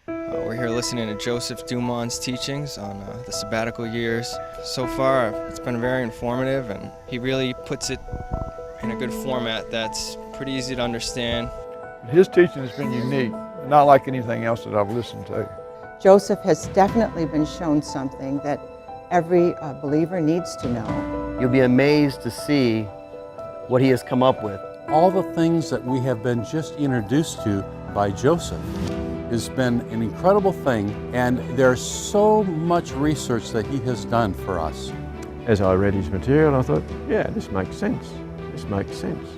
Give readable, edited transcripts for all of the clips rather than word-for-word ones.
We're here listening to Joseph Dumond's teachings on the sabbatical years. So far, it's been very informative, and he really puts it in a good format that's pretty easy to understand. His teaching has been unique, not like anything else that I've listened to. Joseph has definitely been shown something that every believer needs to know. You'll be amazed to see what he has come up with. All the things that we have been just introduced to by Joseph has been an incredible thing, and there's so much research that he has done for us. As I read his material, I thought, yeah, this makes sense. This makes sense.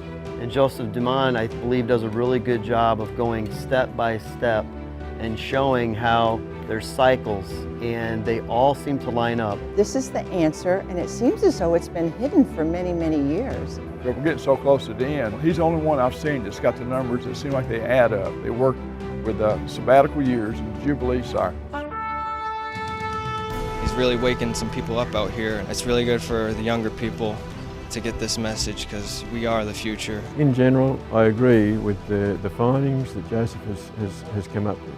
And Joseph Dumond, I believe, does a really good job of going step by step and showing how there's cycles and they all seem to line up. This is the answer, and it seems as though it's been hidden for many, many years. But we're getting so close to the end. He's the only one I've seen that's got the numbers that seem like they add up. They work with the sabbatical years and Jubilee cycle. He's really waking some people up out here. It's really good for the younger people to get this message, because we are the future. In general, I agree with the findings that Joseph has come up with.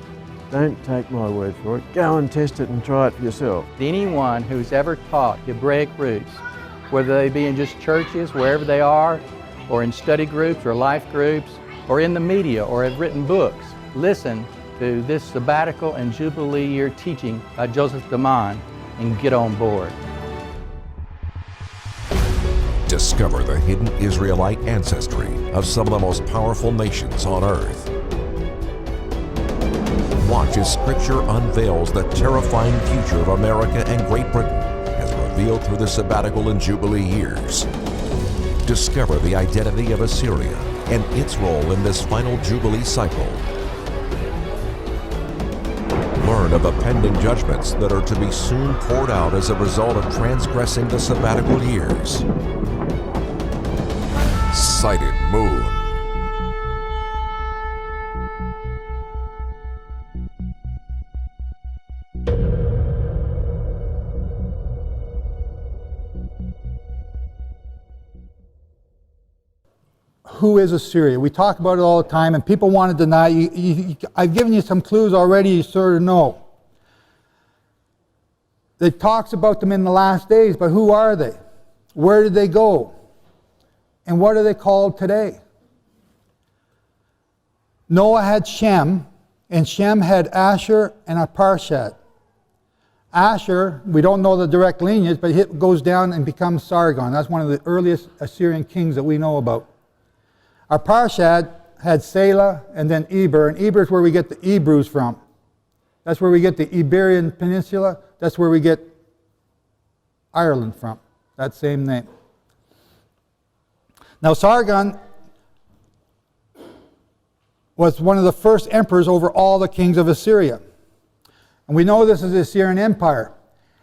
Don't take my word for it. Go and test it and try it for yourself. Anyone who's ever taught Hebraic roots, whether they be in just churches, wherever they are, or in study groups or life groups, or in the media, or have written books, listen to this Sabbatical and Jubilee year teaching by Joseph Dumond and get on board. Discover the hidden Israelite ancestry of some of the most powerful nations on earth. Watch as Scripture unveils the terrifying future of America and Great Britain as revealed through the Sabbatical and Jubilee years. Discover the identity of Assyria and its role in this final Jubilee cycle. Learn of the pending judgments that are to be soon poured out as a result of transgressing the sabbatical years. Sighted Moon. Who is Assyria? We talk about it all the time, and people want to deny it. I've given you some clues already, you sort of know. It talks about them in the last days, but who are they? Where did they go? And what are they called today? Noah had Shem, and Shem had Asher and Arpachshad. Asher, we don't know the direct lineage, but it goes down and becomes Sargon. That's one of the earliest Assyrian kings that we know about. Arpachshad had Selah and then Eber, and Eber is where we get the Hebrews from. That's where we get the Iberian Peninsula. That's where we get Ireland from, that same name. Now Sargon was one of the first emperors over all the kings of Assyria. And we know this is the Assyrian Empire.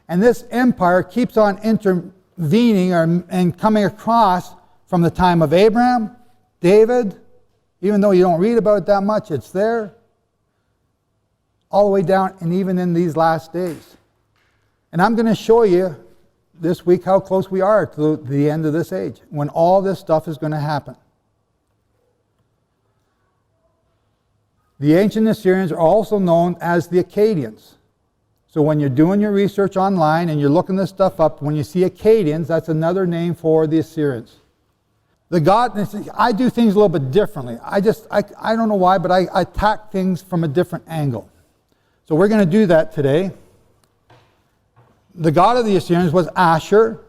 And this empire keeps on intervening and coming across from the time of Abraham, David, even though you don't read about it that much, it's there, all the way down and even in these last days. And I'm going to show you this week how close we are to the end of this age, when all this stuff is going to happen. The ancient Assyrians are also known as the Akkadians. So when you're doing your research online and you're looking this stuff up, when you see Akkadians, that's another name for the Assyrians. The God, I do things a little bit differently. I don't know why, but I attack things from a different angle. So we're going to do that today. The god of the Assyrians was Asher,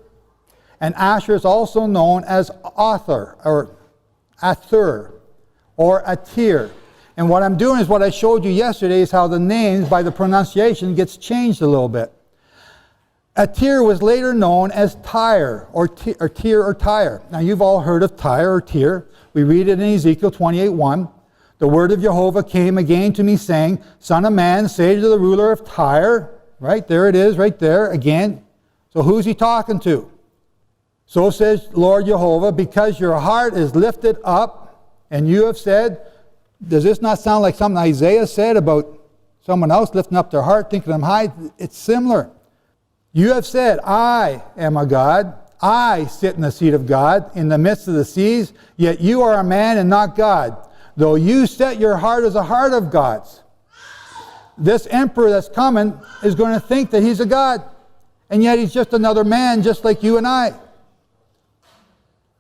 and Asher is also known as Athur, or Athur, or Atir. And what I'm doing is what I showed you yesterday, is how the names by the pronunciation gets changed a little bit. Atir was later known as Tyre, or Tyr or Tyre. Now you've all heard of Tyre or Tyr. We read it in Ezekiel 28:1. The word of Jehovah came again to me, saying, Son of man, say to the ruler of Tyre, right, there it is, right there, again. So who's he talking to? So says Lord Jehovah, because your heart is lifted up, and you have said, does this not sound like something Isaiah said about someone else lifting up their heart, thinking I'm high? It's similar. You have said, I am a God. I sit in the seat of God in the midst of the seas, yet you are a man and not God, though you set your heart as a heart of God's. this emperor that's coming is going to think that he's a god. And yet he's just another man, just like you and I.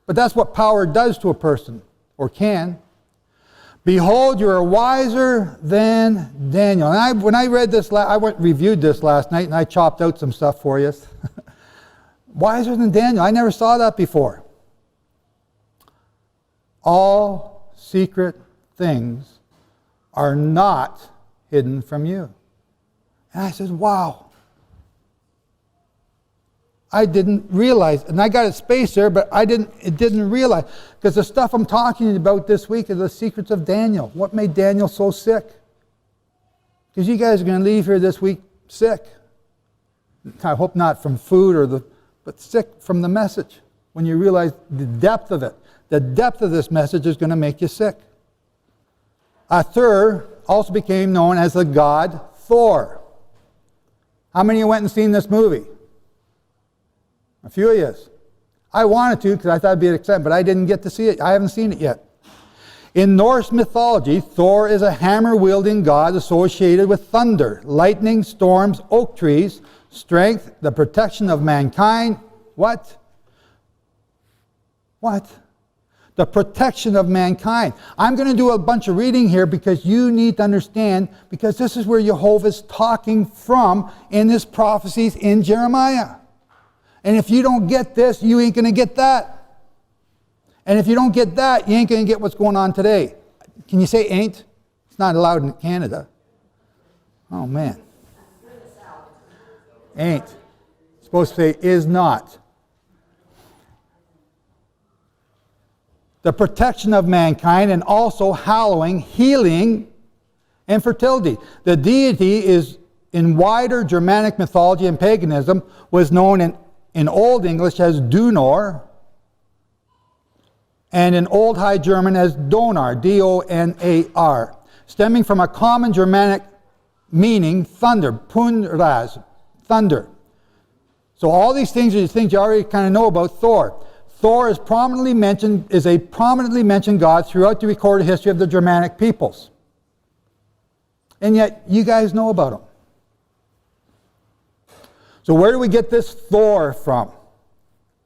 But that's what power does to a person, or can. Behold, you are wiser than Daniel. And when I read this, reviewed this last night, and I chopped out some stuff for you. Wiser than Daniel. I never saw that before. All secret things are not hidden from you. And I said, wow. I didn't realize, and I got it spaced there, but it didn't realize. Because the stuff I'm talking about this week is the secrets of Daniel. What made Daniel so sick? Because you guys are going to leave here this week sick. I hope not from food but sick from the message. When you realize the depth of it. The depth of this message is going to make you sick. Thur also became known as the god Thor. How many of you went and seen this movie? A few of you. I wanted to because I thought it'd be exciting, but I didn't get to see it. I haven't seen it yet. In Norse mythology, Thor is a hammer-wielding god associated with thunder, lightning, storms, oak trees, strength, the protection of mankind. What? The protection of mankind. I'm going to do a bunch of reading here because you need to understand, because this is where Jehovah's talking from in his prophecies in Jeremiah. And if you don't get this, you ain't going to get that. And if you don't get that, you ain't going to get what's going on today. Can you say ain't? It's not allowed in Canada. Oh, man. Ain't. It's supposed to say is not. The protection of mankind, and also hallowing, healing, and fertility. The deity is, in wider Germanic mythology and paganism, was known in Old English as Dunor, and in Old High German as Donar, D-O-N-A-R, stemming from a common Germanic meaning, thunder, punras, thunder. So all these things are the things you already kind of know about Thor. Thor is a prominently mentioned god throughout the recorded history of the Germanic peoples. And yet, you guys know about him. So where do we get this Thor from?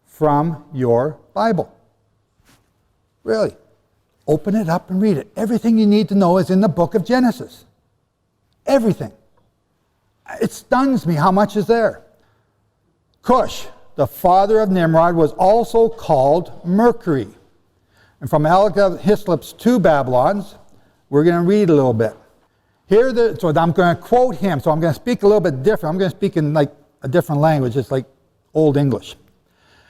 From your Bible. Really. Open it up and read it. Everything you need to know is in the book of Genesis. Everything. It stuns me how much is there. Cush, the father of Nimrod, was also called Mercury. And from Hislop's two Babylons, we're going to read a little bit. So I'm going to quote him. So I'm going to speak a little bit different. I'm going to speak in like a different language. It's like Old English.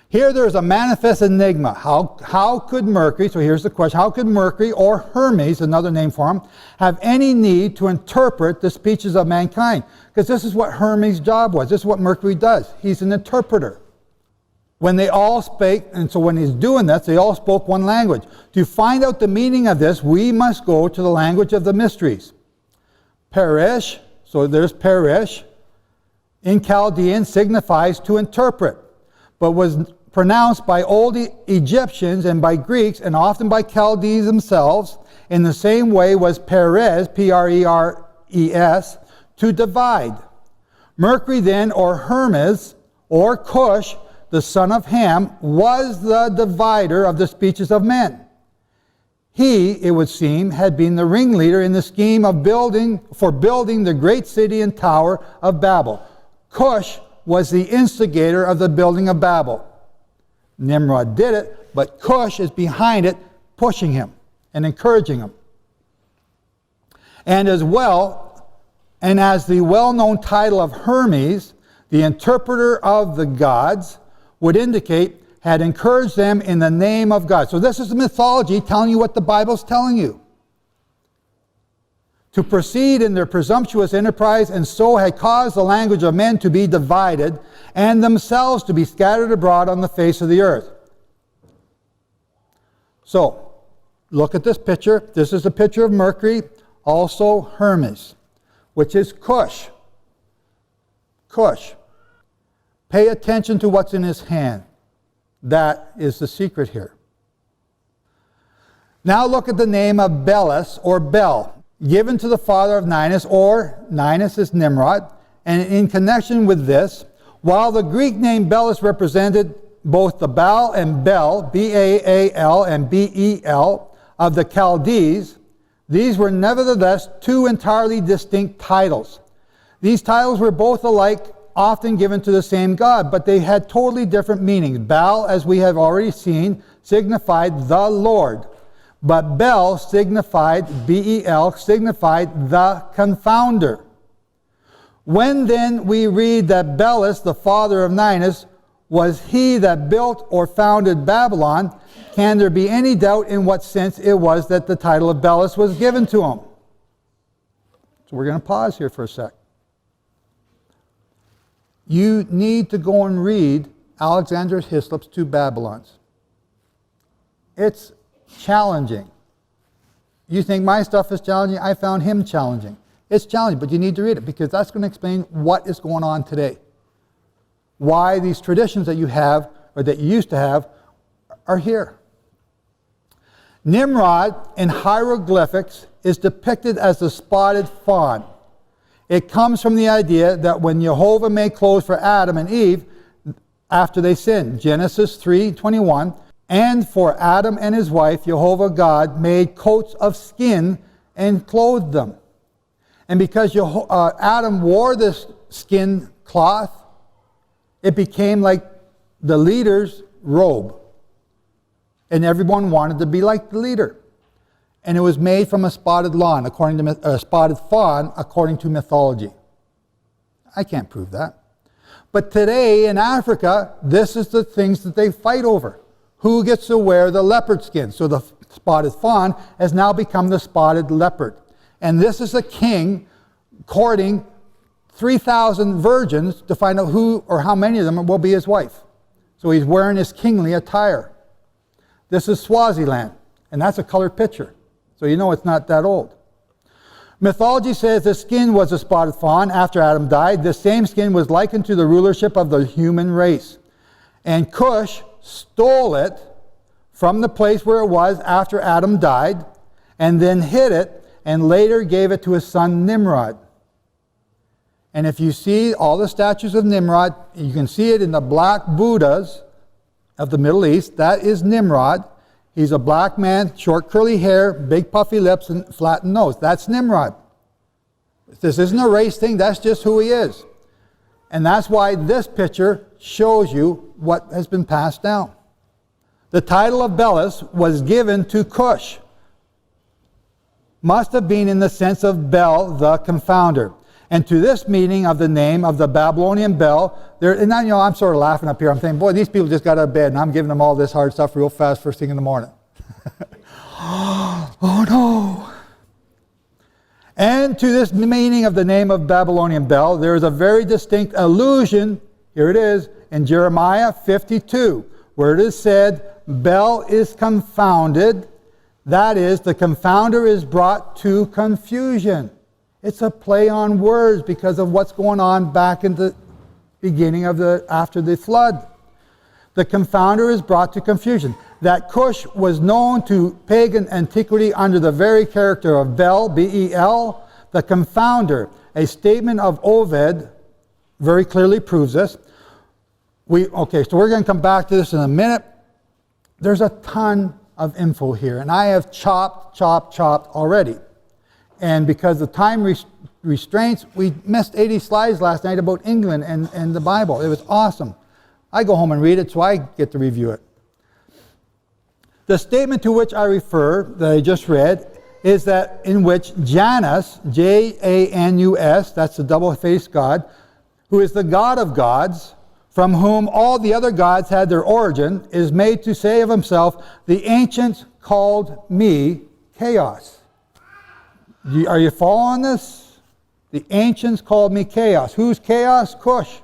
Here there is a manifest enigma. How could Mercury, so here's the question, how could Mercury or Hermes, another name for him, have any need to interpret the speeches of mankind? Because this is what Hermes' job was. This is what Mercury does. He's an interpreter. When they all spake, and so when he's doing this, they all spoke one language. To find out the meaning of this, we must go to the language of the mysteries. Perish, so there's perish, in Chaldean signifies to interpret, but was pronounced by old Egyptians and by Greeks and often by Chaldees themselves. In the same way was Perez, P-R-E-R-E-S, to divide. Mercury then, or Hermes, or Cush, the son of Ham, was the divider of the speeches of men. He, it would seem, had been the ringleader in the scheme of building the great city and tower of Babel. Cush was the instigator of the building of Babel. Nimrod did it, but Cush is behind it, pushing him and encouraging him. And as the well-known title of Hermes, the interpreter of the gods, would indicate, had encouraged them in the name of God. So this is the mythology telling you what the Bible's telling you. To proceed in their presumptuous enterprise, and so had caused the language of men to be divided, and themselves to be scattered abroad on the face of the earth. So, look at this picture. This is a picture of Mercury, also Hermes, which is Cush. Cush. Pay attention to what's in his hand. That is the secret here. Now look at the name of Belus, or Bel. given to the father of Ninus, or Ninus is Nimrod. And in connection with this, while the Greek name Belus represented both the Baal and Bel, B-A-A-L and B-E-L, of the Chaldees, these were nevertheless two entirely distinct titles. These titles were both alike, often given to the same God, but they had totally different meanings. Baal, as we have already seen, signified the Lord, but Bel signified, B-E-L, signified the confounder. When then we read that Belus, the father of Ninus, was he that built or founded Babylon, can there be any doubt in what sense it was that the title of Belus was given to him? So we're going to pause here for a sec. You need to go and read Alexander Hislop's Two Babylons. It's challenging. You think my stuff is challenging? I found him challenging. It's challenging, but you need to read it because that's going to explain what is going on today. Why these traditions that you have, or that you used to have, are here. Nimrod in hieroglyphics is depicted as the spotted fawn. It comes from the idea that when Jehovah made clothes for Adam and Eve after they sinned, Genesis 3:21, and for Adam and his wife, Jehovah God made coats of skin and clothed them. And because Adam wore this skin cloth, it became like the leader's robe. And everyone wanted to be like the leader. And it was made from a spotted fawn, according to mythology. I can't prove that. But today in Africa, this is the things that they fight over. Who gets to wear the leopard skin? So the spotted fawn has now become the spotted leopard. And this is a king courting 3,000 virgins to find out who or how many of them will be his wife. So he's wearing his kingly attire. This is Swaziland, and that's a colored picture. So you know it's not that old. Mythology says the skin was a spotted fawn after Adam died. This same skin was likened to the rulership of the human race. And Cush stole it from the place where it was after Adam died, and then hid it, and later gave it to his son Nimrod. And if you see all the statues of Nimrod, you can see it in the black Buddhas of the Middle East. That is Nimrod. He's a black man, short curly hair, big puffy lips, and flattened nose. That's Nimrod. This isn't a race thing, that's just who he is. And that's why this picture shows you what has been passed down. The title of Belus was given to Cush. Must have been in the sense of Bel, the confounder. And to this meaning of the name of the Babylonian Bel, I'm sort of laughing up here. I'm thinking, boy, these people just got out of bed, and I'm giving them all this hard stuff real fast first thing in the morning. Oh no! And to this meaning of the name of Babylonian Bel, there is a very distinct allusion, here it is, in Jeremiah 52, where it is said, Bel is confounded. That is, the confounder is brought to confusion. It's a play on words because of what's going on back in the beginning of after the flood. The confounder is brought to confusion. That Cush was known to pagan antiquity under the very character of Bel, B-E-L, the confounder. A statement of Ovid very clearly proves this. So we're going to come back to this in a minute. There's a ton of info here, and I have chopped already. And because of time restraints, we missed 80 slides last night about England and the Bible. It was awesome. I go home and read it, so I get to review it. The statement to which I refer, that I just read, is that in which Janus, J-A-N-U-S, that's the double-faced God, who is the God of gods, from whom all the other gods had their origin, is made to say of himself, the ancients called me chaos. Are you following this? The ancients called me chaos. Who's chaos? Cush.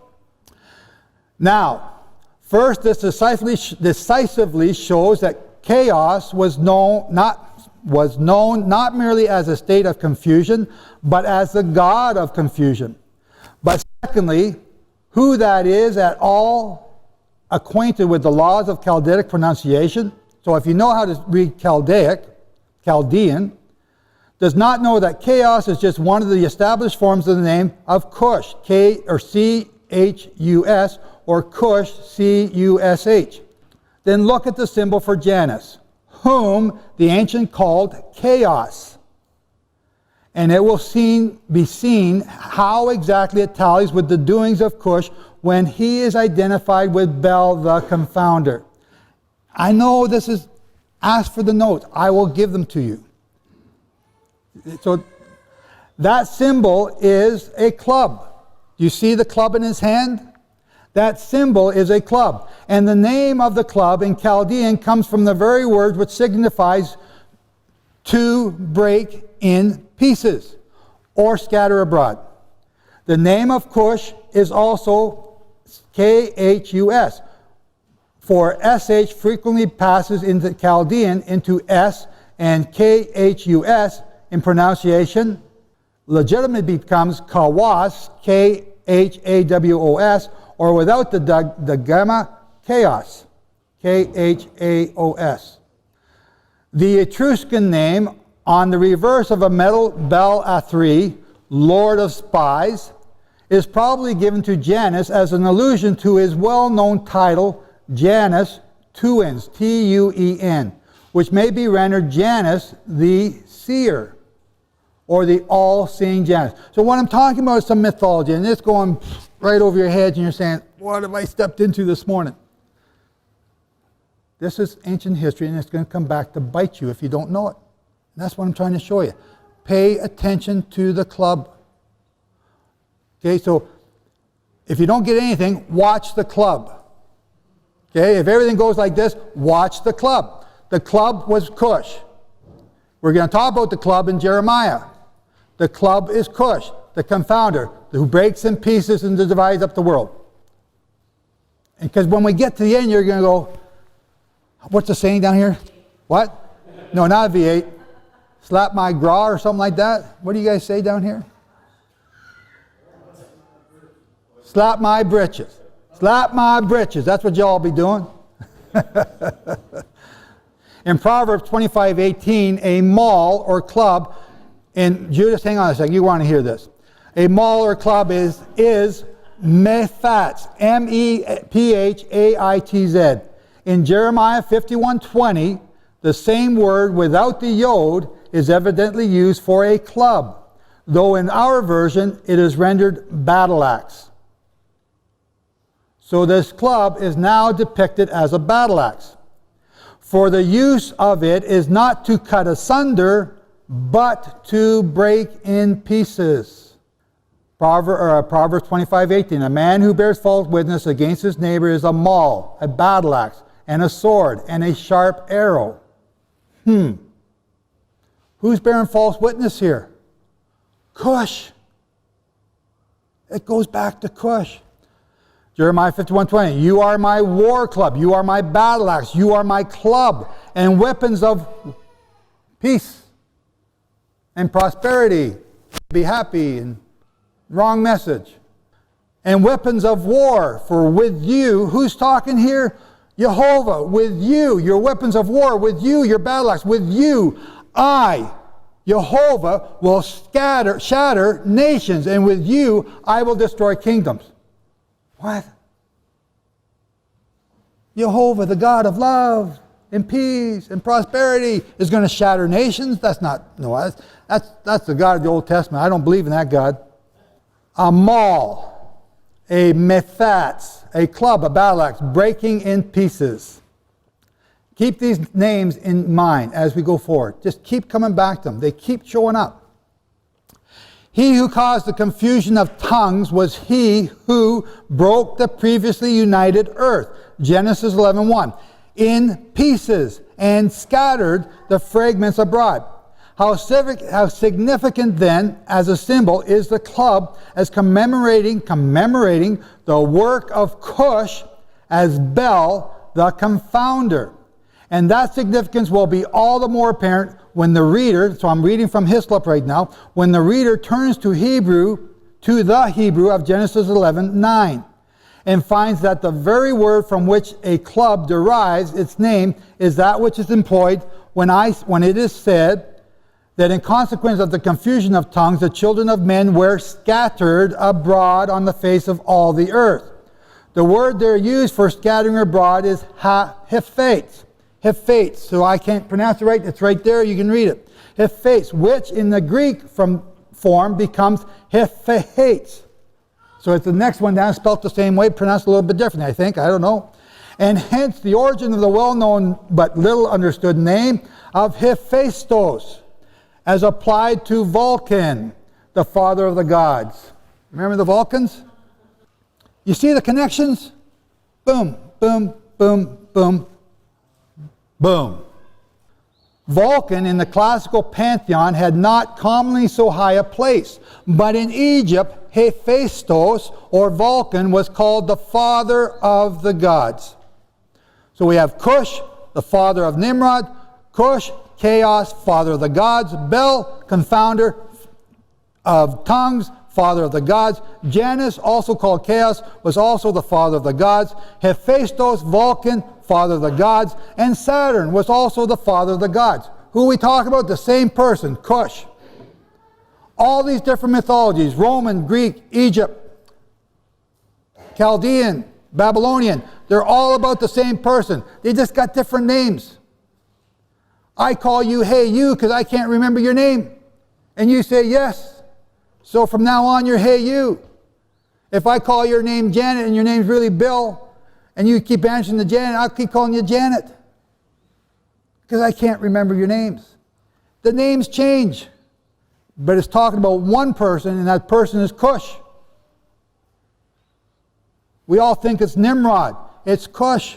Now, first, this decisively shows that chaos was known not merely as a state of confusion, but as the god of confusion. But secondly, who that is at all acquainted with the laws of Chaldaic pronunciation. So if you know how to read Chaldean, does not know that chaos is just one of the established forms of the name of Cush, C-H-U-S, or Cush, C-U-S-H. Then look at the symbol for Janus, whom the ancient called chaos. And it will be seen how exactly it tallies with the doings of Cush when he is identified with Bel the confounder. I know this is asked for the notes. I will give them to you. So that symbol is a club. Do you see the club in his hand? That symbol is a club. And the name of the club in Chaldean comes from the very word which signifies to break in pieces or scatter abroad. The name of Cush is also K-H-U-S, for S-H frequently passes into Chaldean into S, and K-H-U-S in pronunciation legitimately becomes Kawas, K-H-A-W-O-S, or without the gamma, chaos, K-H-A-O-S. The Etruscan name on the reverse of a metal bell A3, Lord of Spies, is probably given to Janus as an allusion to his well-known title, Janus, Tuens, T-U-E-N, which may be rendered Janus the Seer, or the all-seeing Janus. So what I'm talking about is some mythology, and it's going right over your heads, and you're saying, what have I stepped into this morning? This is ancient history, and it's going to come back to bite you if you don't know it. And that's what I'm trying to show you. Pay attention to the club. Okay, so if you don't get anything, watch the club. Okay, if everything goes like this, watch the club. The club was Cush. We're going to talk about the club in Jeremiah. The club is Cush, the confounder, who breaks in pieces and divides up the world. And because when we get to the end, you're going to go, what's the saying down here? What? No, not a V8. Slap my gra or something like that. What do you guys say down here? Slap my britches. Slap my britches. That's what y'all be doing. In Proverbs 25:18, a maul or club, and Judas, hang on a second, you want to hear this. A maul or club is mephats, M-E-P-H-A-I-T-Z. In Jeremiah 51:20, the same word without the yod is evidently used for a club, though in our version it is rendered battle axe. So this club is now depicted as a battle axe. For the use of it is not to cut asunder, but to break in pieces. Proverbs 25:18, a man who bears false witness against his neighbor is a maul, a battle axe, and a sword, and a sharp arrow. Who's bearing false witness here? Cush. It goes back to Cush. Jeremiah 51:20, you are my war club, you are my battle axe, you are my club, and weapons of peace and prosperity. Be happy, and wrong message. And weapons of war, for with you, who's talking here? Jehovah, with you, your weapons of war, with you, your battle axe, with you, I, Jehovah, will shatter nations, and with you, I will destroy kingdoms. What? Jehovah, the God of love and peace and prosperity, is going to shatter nations? That's the God of the Old Testament. I don't believe in that God. A maul, a mephats, a club, a battle axe, breaking in pieces. Keep these names in mind as we go forward. Just keep coming back to them. They keep showing up. He who caused the confusion of tongues was he who broke the previously united earth, Genesis 11:1, in pieces and scattered the fragments abroad. How significant then, as a symbol, is the club as commemorating the work of Cush as Bel, the confounder. And that significance will be all the more apparent when the reader, so I'm reading from Hislop right now, when the reader turns to the Hebrew of Genesis 11:9, and finds that the very word from which a club derives its name is that which is employed when it is said that in consequence of the confusion of tongues, the children of men were scattered abroad on the face of all the earth. The word there used for scattering abroad is Hittites. Hittites. So I can't pronounce it right. It's right there. You can read it. Hittites, which in the Greek form becomes Hittites. So it's the next one down, spelled the same way, pronounced a little bit differently, I think. I don't know. And hence the origin of the well-known but little understood name of Hephaestus, as applied to Vulcan, the father of the gods. Remember the Vulcans? You see the connections? Boom, boom, boom, boom, boom. Vulcan in the classical pantheon had not commonly so high a place, but in Egypt, Hephaestus, or Vulcan, was called the father of the gods. So we have Cush, the father of Nimrod, Cush, chaos, father of the gods, Bel, confounder of tongues, father of the gods. Janus, also called chaos, was also the father of the gods. Hephaestus, Vulcan, father of the gods. And Saturn was also the father of the gods. Who are we talking about? The same person, Cush. All these different mythologies, Roman, Greek, Egypt, Chaldean, Babylonian, they're all about the same person. They just got different names. I call you, hey, you, because I can't remember your name. And you say yes. So from now on, you're hey, you. If I call your name Janet and your name's really Bill, and you keep answering to Janet, I'll keep calling you Janet. Because I can't remember your names. The names change. But it's talking about one person, and that person is Cush. We all think it's Nimrod. It's Cush.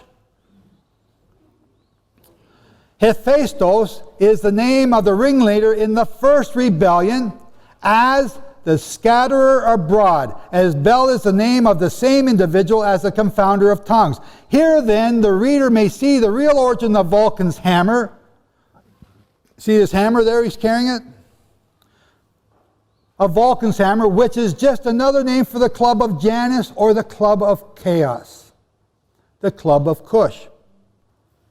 Hephaestus is the name of the ringleader in the first rebellion as the scatterer abroad, as Bel is the name of the same individual as the confounder of tongues. Here then the reader may see the real origin of Vulcan's hammer. See this hammer there? He's carrying it. Of Vulcan's hammer, which is just another name for the club of Janus or the club of chaos, the club of Cush.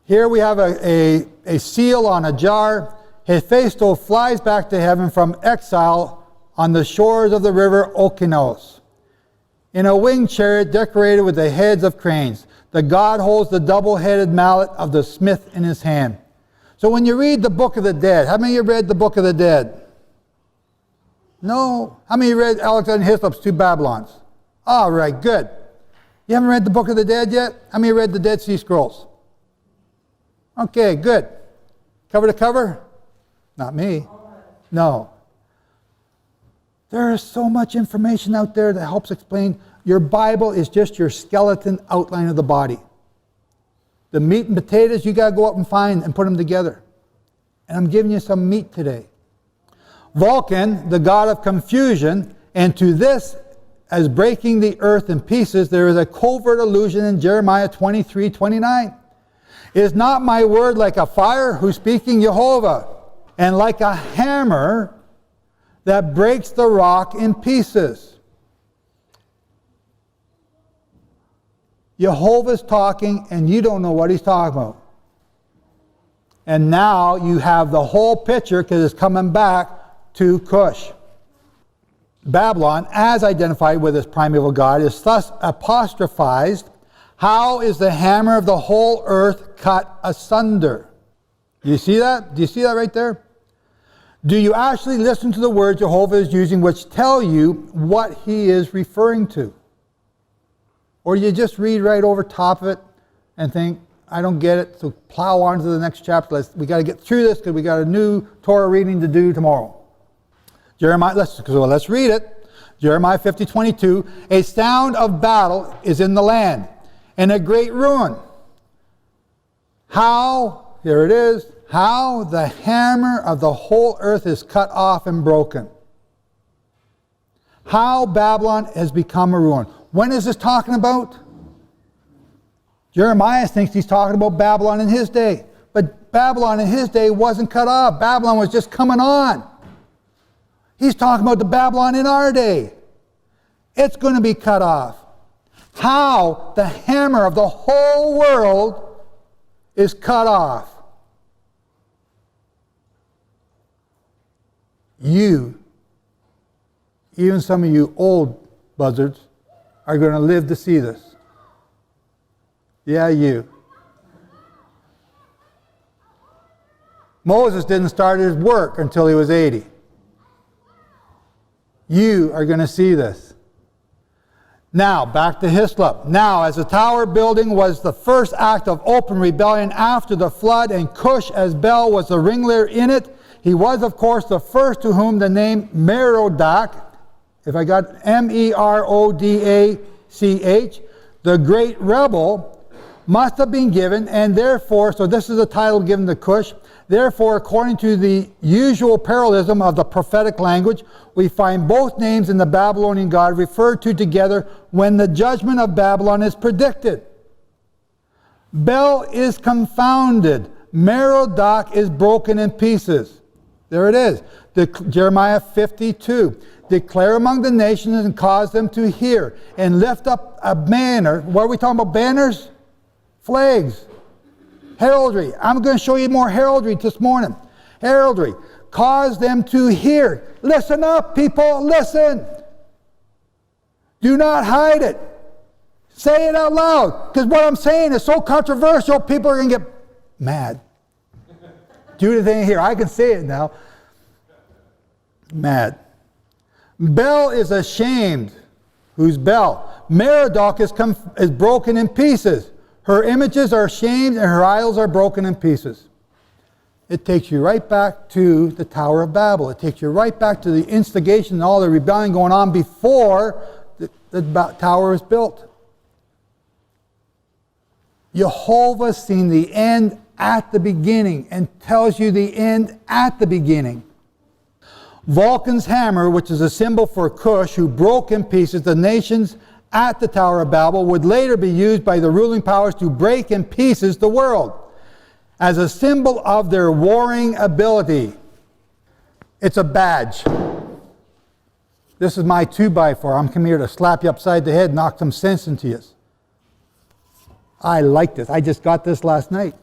Here we have a seal on a jar. Hephaestus flies back to heaven from exile on the shores of the river Okeanos in a winged chariot decorated with the heads of cranes. The god holds the double-headed mallet of the smith in his hand. So when you read the Book of the Dead, how many of you read the Book of the Dead? No. How many of you read Alexander Hislop's Two Babylons? All right, good. You haven't read the Book of the Dead yet? How many read the Dead Sea Scrolls? Okay, good. Cover to cover? Not me. No. There is so much information out there that helps explain. Your Bible is just your skeleton outline of the body. The meat and potatoes you got to go up and find and put them together. And I'm giving you some meat today. Vulcan, the god of confusion, and to this, as breaking the earth in pieces, there is a covert allusion in Jeremiah 23:29. Is not my word like a fire, who's speaking Jehovah, and like a hammer that breaks the rock in pieces? Jehovah's talking, and you don't know what he's talking about. And now you have the whole picture, because it's coming back to Cush. Babylon, as identified with its primeval god, is thus apostrophized. How is the hammer of the whole earth cut asunder? Do you see that? Do you see that right there? Do you actually listen to the words Jehovah is using, which tell you what he is referring to? Or do you just read right over top of it and think, I don't get it, so plow on to the next chapter. We got to get through this because we got a new Torah reading to do tomorrow. Jeremiah, let's read it. Jeremiah 50:22. A sound of battle is in the land, and a great ruin. How, here it is, how the hammer of the whole earth is cut off and broken. How Babylon has become a ruin. When is this talking about? Jeremiah thinks he's talking about Babylon in his day. But Babylon in his day wasn't cut off. Babylon was just coming on. He's talking about the Babylon in our day. It's going to be cut off. How the hammer of the whole world is cut off. You, even some of you old buzzards, are going to live to see this. Yeah, you. Moses didn't start his work until he was 80. You are going to see this. Now, back to Hislop. Now, as the tower building was the first act of open rebellion after the flood, and Cush as Bel was the ringleader in it, he was, of course, the first to whom the name Merodach, if I got Merodach, the great rebel, must have been given, and therefore, so this is the title given to Cush, therefore, according to the usual parallelism of the prophetic language, we find both names in the Babylonian god referred to together when the judgment of Babylon is predicted. Bel is confounded. Merodach is broken in pieces. There it is. Jeremiah 52. Declare among the nations and cause them to hear, and lift up a banner. What are we talking about? Banners? Flags. Heraldry. I'm going to show you more heraldry this morning. Heraldry. Cause them to hear. Listen up, people. Listen. Do not hide it. Say it out loud. Because what I'm saying is so controversial, people are going to get mad. Judith ain't here. I can say it now. Mad. Bel is ashamed. Who's Bel? Merodach is broken in pieces. Her images are shamed and her idols are broken in pieces. It takes you right back to the Tower of Babel. It takes you right back to the instigation and all the rebellion going on before the tower was built. Jehovah's seen the end at the beginning and tells you the end at the beginning. Vulcan's hammer, which is a symbol for Cush, who broke in pieces the nations at the Tower of Babel, would later be used by the ruling powers to break in pieces the world as a symbol of their warring ability. It's a badge. This is my 2x4. I'm coming here to slap you upside the head, knock some sense into you. I like this. I just got this last night.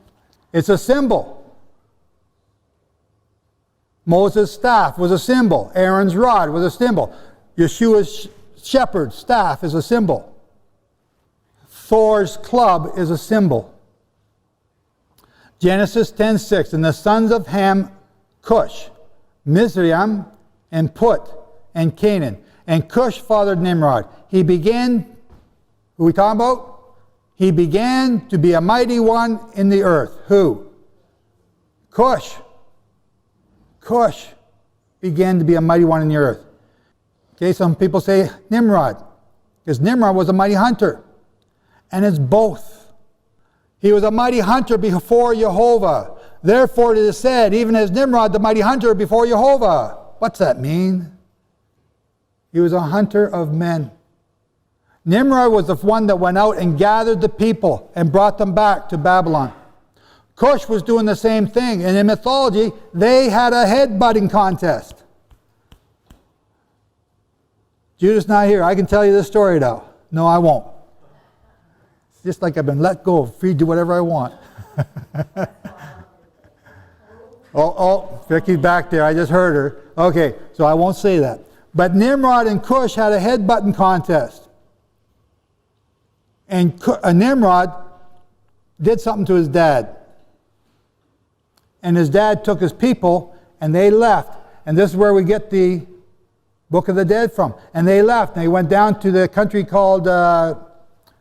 It's a symbol. Moses' staff was a symbol. Aaron's rod was a symbol. Yeshua's shepherd's staff is a symbol. Thor's club is a symbol. Genesis 10:6, and the sons of Ham, Cush, Mizraim, and Put, and Canaan. And Cush fathered Nimrod. He began, who are we talking about? He began to be a mighty one in the earth. Who? Cush. Cush began to be a mighty one in the earth. Okay, some people say Nimrod, because Nimrod was a mighty hunter. And it's both. He was a mighty hunter before Jehovah. Therefore it is said, even as Nimrod, the mighty hunter before Jehovah. What's that mean? He was a hunter of men. Nimrod was the one that went out and gathered the people and brought them back to Babylon. Cush was doing the same thing. And in mythology, they had a head-butting contest. Judith's not here. I can tell you this story though. No, I won't. It's just like I've been let go, free to do whatever I want. Oh, Vicky's back there. I just heard her. Okay, so I won't say that. But Nimrod and Cush had a head-butting contest. And Nimrod did something to his dad. And his dad took his people and they left. And this is where we get the Book of the Dead from. And they left and they went down to the country called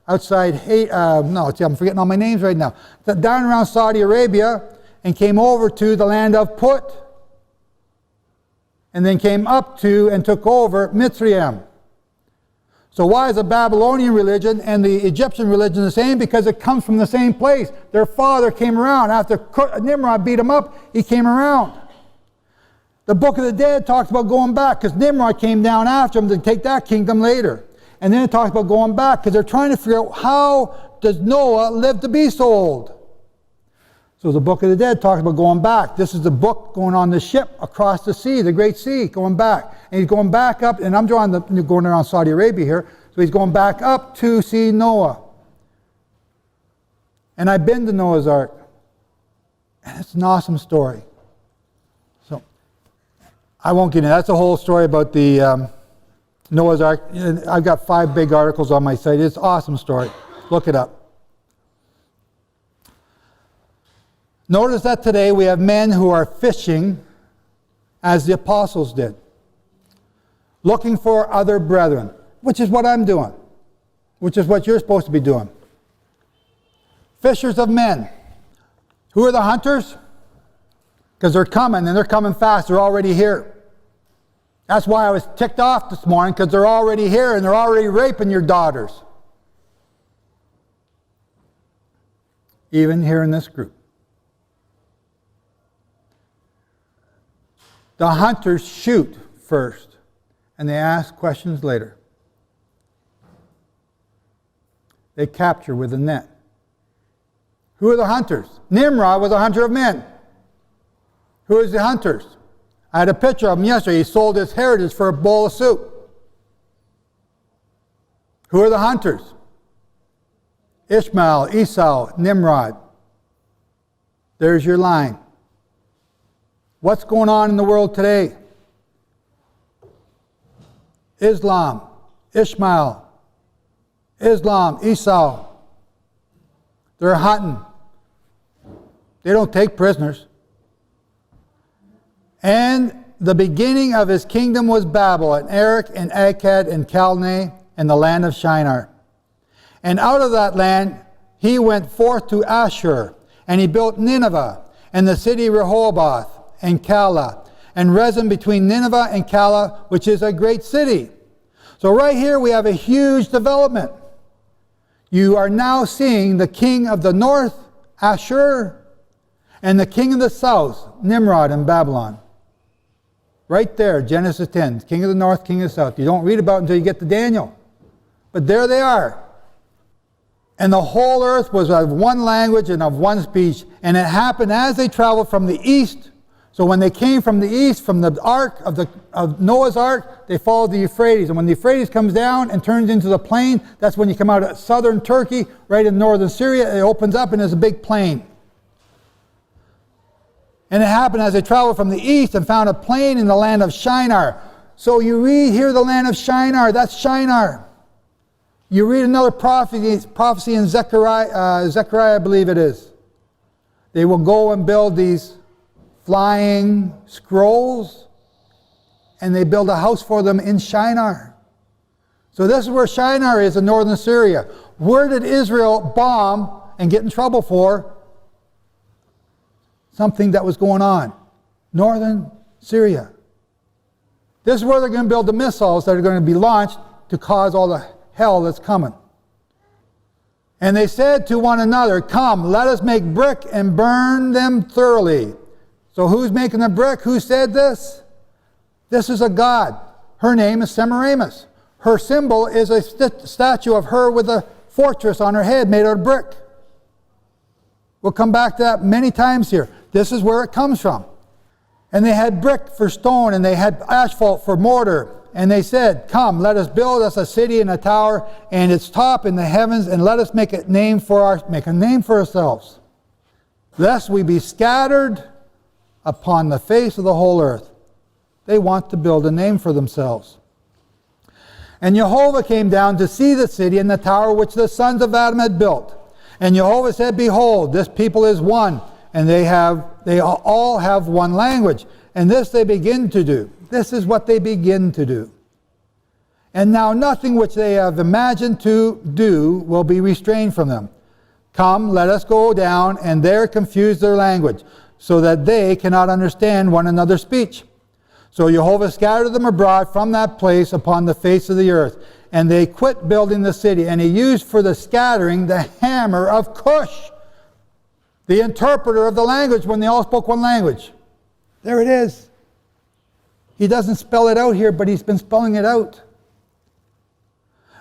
outside, I'm forgetting all my names right now. Down around Saudi Arabia and came over to the land of Put. And then came up to and took over Mizraim. So why is the Babylonian religion and the Egyptian religion the same? Because it comes from the same place. Their father came around. After Nimrod beat him up, he came around. The Book of the Dead talks about going back because Nimrod came down after him to take that kingdom later. And then it talks about going back because they're trying to figure out how does Noah live to be so old. So the Book of the Dead talks about going back. This is the book going on the ship across the sea, the Great Sea, going back. And he's going back up, and I'm going around Saudi Arabia here, so he's going back up to see Noah. And I've been to Noah's Ark. And it's an awesome story. So, I won't get into that's a whole story about the Noah's Ark. I've got 5 big articles on my site. It's an awesome story. Look it up. Notice that today we have men who are fishing as the apostles did, looking for other brethren, which is what I'm doing, which is what you're supposed to be doing. Fishers of men. Who are the hunters? Because they're coming, and they're coming fast. They're already here. That's why I was ticked off this morning, because they're already here, and they're already raping your daughters. Even here in this group. The hunters shoot first, and they ask questions later. They capture with a net. Who are the hunters? Nimrod was a hunter of men. Who is the hunters? I had a picture of him yesterday. He sold his heritage for a bowl of soup. Who are the hunters? Ishmael, Esau, Nimrod. There's your line. What's going on in the world today? Islam, Ishmael, Islam, Esau. They're hunting. They don't take prisoners. And the beginning of his kingdom was Babel, and Erech, and Akkad, and Calneh, and the land of Shinar. And out of that land he went forth to Ashur, and he built Nineveh, and the city Rehoboth, and Calah, and Rezin between Nineveh and Calah, which is a great city. So right here we have a huge development. You are now seeing the king of the north, Ashur, and the king of the south, Nimrod in Babylon. Right there, Genesis 10, king of the north, king of the south. You don't read about it until you get to Daniel. But there they are. And the whole earth was of one language and of one speech. And it happened as they traveled from the east. So when they came from the east, from the ark of Noah's ark, they followed the Euphrates. And when the Euphrates comes down and turns into the plain, that's when you come out of southern Turkey, right in northern Syria. It opens up and there's a big plain. And it happened as they traveled from the east and found a plain in the land of Shinar. So you read here the land of Shinar. That's Shinar. You read another prophecy in Zechariah, I believe it is. They will go and build these flying scrolls, and they build a house for them in Shinar. So this is where Shinar is in northern Syria. Where did Israel bomb and get in trouble for? Something that was going on. Northern Syria. This is where they're going to build the missiles that are going to be launched to cause all the hell that's coming. And they said to one another, "Come, let us make brick and burn them thoroughly." So who's making the brick? Who said this? This is a god. Her name is Semiramis. Her symbol is a statue of her with a fortress on her head made out of brick. We'll come back to that many times here. This is where it comes from. And they had brick for stone, and they had asphalt for mortar. And they said, "Come, let us build us a city and a tower, and its top in the heavens, and let us make a name for ourselves, lest we be scattered upon the face of the whole earth." They want to build a name for themselves. And Jehovah came down to see the city and the tower which the sons of Adam had built. And Jehovah said, "Behold, this people is one, and they all have one language. And this they begin to do." This is what they begin to do. "And now nothing which they have imagined to do will be restrained from them. Come, let us go down and there confuse their language, so that they cannot understand one another's speech." So Jehovah scattered them abroad from that place upon the face of the earth. And they quit building the city. And he used for the scattering the hammer of Cush, the interpreter of the language, when they all spoke one language. There it is. He doesn't spell it out here, but he's been spelling it out.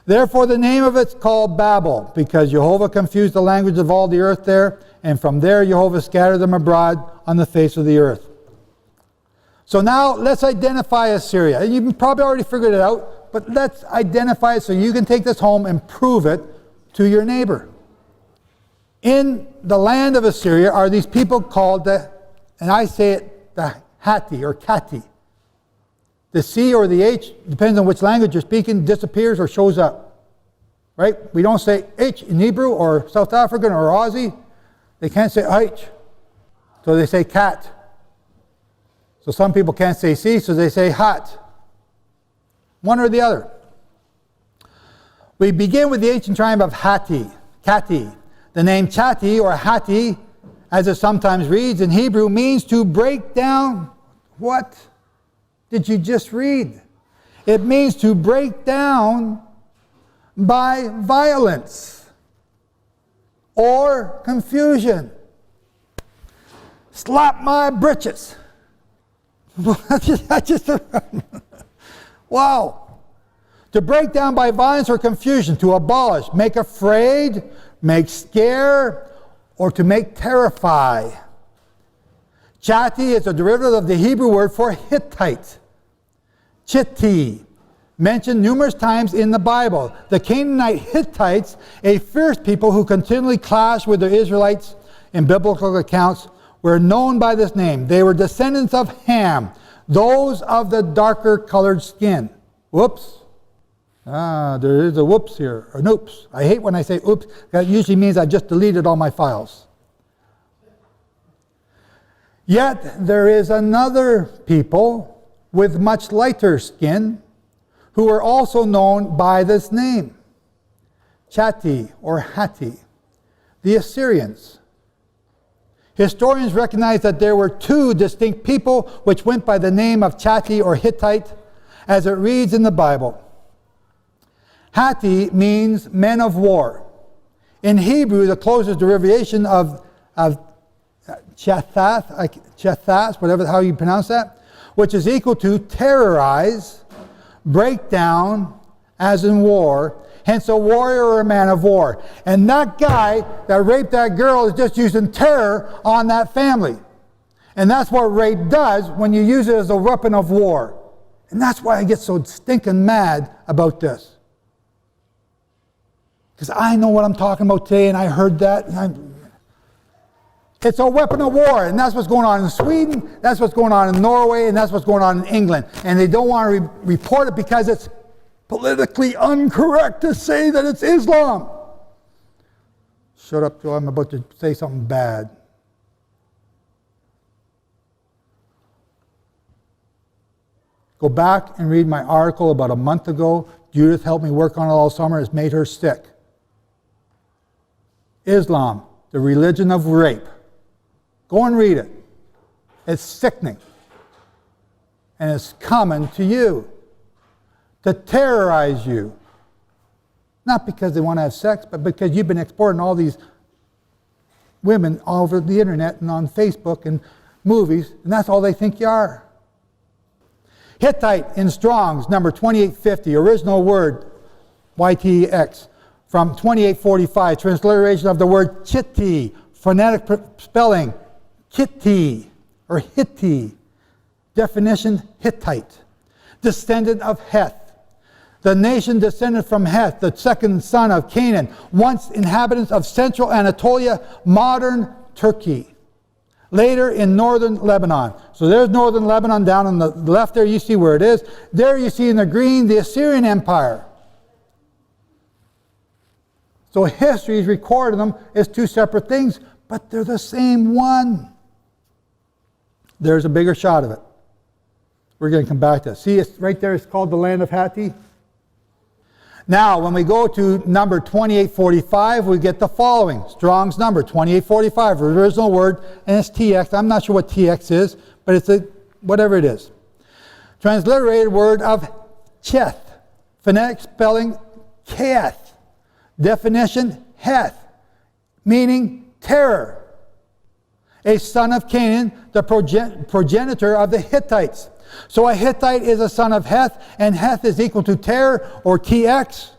"Therefore the name of it's called Babel, because Jehovah confused the language of all the earth there, and from there Jehovah scattered them abroad on the face of the earth." So now let's identify Assyria. You probably already figured it out, but let's identify it so you can take this home and prove it to your neighbor. In the land of Assyria are these people called and I say it, the Hatti or Kati. the C or the H, depends on which language you're speaking, disappears or shows up. Right? We don't say H in Hebrew or South African or Aussie. They can't say H. So they say cat. So some people can't say C, so they say hat. One or the other. We begin with the ancient tribe of Hatti, Kati. The name Chatti or Hatti, as it sometimes reads in Hebrew, means to break down. What did you just read? It means to break down by violence or confusion. Slap my britches. Wow. To break down by violence or confusion, to abolish, make afraid, make scare, or to make terrify. Chatti is a derivative of the Hebrew word for Hittite. Chitti, mentioned numerous times in the Bible. The Canaanite Hittites, a fierce people who continually clashed with the Israelites in biblical accounts, were known by this name. They were descendants of Ham, those of the darker colored skin. Whoops. There is a whoops here, or an oops. I hate when I say oops. That usually means I just deleted all my files. Yet there is another people with much lighter skin who are also known by this name. Chatti or Hatti, the Assyrians. Historians recognize that there were two distinct people which went by the name of Chatti or Hittite, as it reads in the Bible. Hatti means men of war. In Hebrew, the closest derivation of Chathath, whatever how you pronounce that, which is equal to terrorize, break down, as in war, hence a warrior or a man of war. And that guy that raped that girl is just using terror on that family. And that's what rape does when you use it as a weapon of war. And that's why I get so stinking mad about this. Because I know what I'm talking about today, and I heard that. It's a weapon of war, and that's what's going on in Sweden, that's what's going on in Norway, and that's what's going on in England. And they don't want to report it because it's politically incorrect to say that it's Islam. Shut up, Joe, I'm about to say something bad. Go back and read my article about a month ago. Judith helped me work on it all summer. It's made her sick. Islam, the religion of rape. Go and read it. It's sickening. And it's coming to you to terrorize you. Not because they want to have sex, but because you've been exporting all these women all over the internet and on Facebook and movies, and that's all they think you are. Hittite in Strong's, number 2850, original word, YTX, from 2845, transliteration of the word Chitti, phonetic spelling, Kitti, or Hitti. Definition, Hittite, descendant of Heth. The nation descended from Heth, the second son of Canaan, once inhabitants of central Anatolia, modern Turkey. Later in northern Lebanon. So there's northern Lebanon down on the left there, you see where it is. There you see in the green the Assyrian Empire. So history is recording them as two separate things, but they're the same one. There's a bigger shot of it. We're going to come back to it. See, it's right there, it's called the land of Hatti. Now, when we go to number 2845, we get the following. Strong's number, 2845, original word, and it's TX. I'm not sure what TX is, but it's whatever it is. Transliterated word of Cheth, phonetic spelling Keth. Definition, Heth, meaning terror. A son of Canaan, the progenitor of the Hittites. So a Hittite is a son of Heth, and Heth is equal to terror, or TX.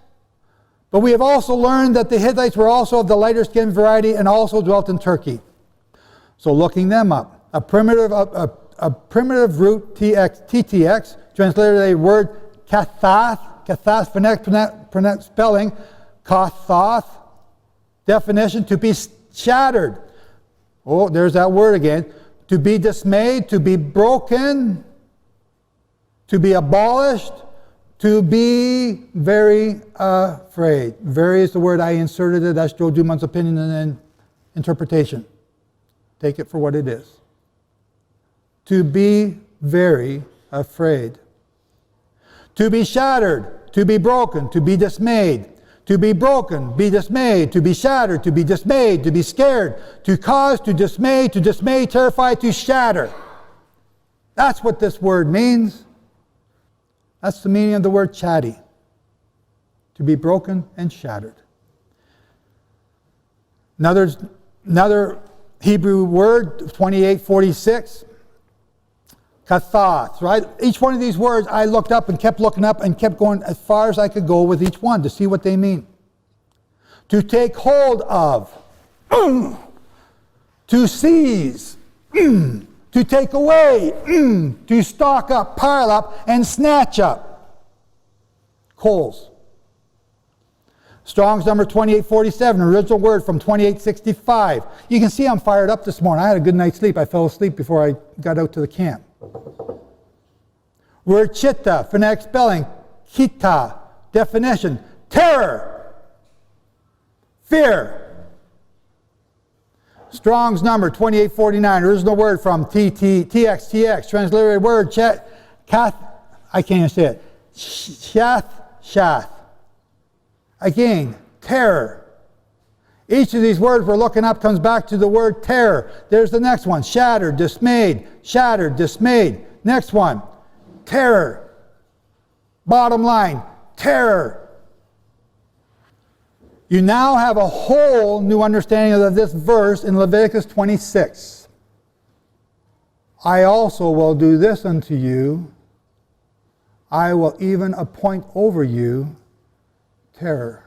But we have also learned that the Hittites were also of the lighter skinned variety and also dwelt in Turkey. So looking them up, a primitive root, TTX, translated a word Kathath, phonetic spelling, Kathath, definition, to be shattered. Oh, there's that word again. To be dismayed, to be broken. to be abolished, to be very afraid. Very is the word I inserted it. That's Joe Dumond's opinion and then interpretation. Take it for what it is. To be very afraid. To be shattered, to be broken, to be dismayed. To be broken, be dismayed, to be shattered, to be dismayed, to be scared, to cause, to dismay, terrify, to shatter. That's what this word means. That's the meaning of the word chatty. To be broken and shattered. Another Hebrew word, 2846. Kathath, right? Each one of these words I looked up and kept looking up and kept going as far as I could go with each one to see what they mean. To take hold of. To seize. To take away. To stock up, pile up, and snatch up. Coals. Strong's number 2847, original word from 2865. You can see I'm fired up this morning. I had a good night's sleep. I fell asleep before I got out to the camp. Word chitta, phonetic spelling, kita, definition, terror, fear. Strong's number 2849, original word from TXTX, transliterated word, I can't even say it, shath. Again, terror. Each of these words we're looking up comes back to the word terror. There's the next one, shattered, dismayed. Next one, terror. Bottom line, terror. You now have a whole new understanding of this verse in Leviticus 26. I also will do this unto you. I will even appoint over you terror.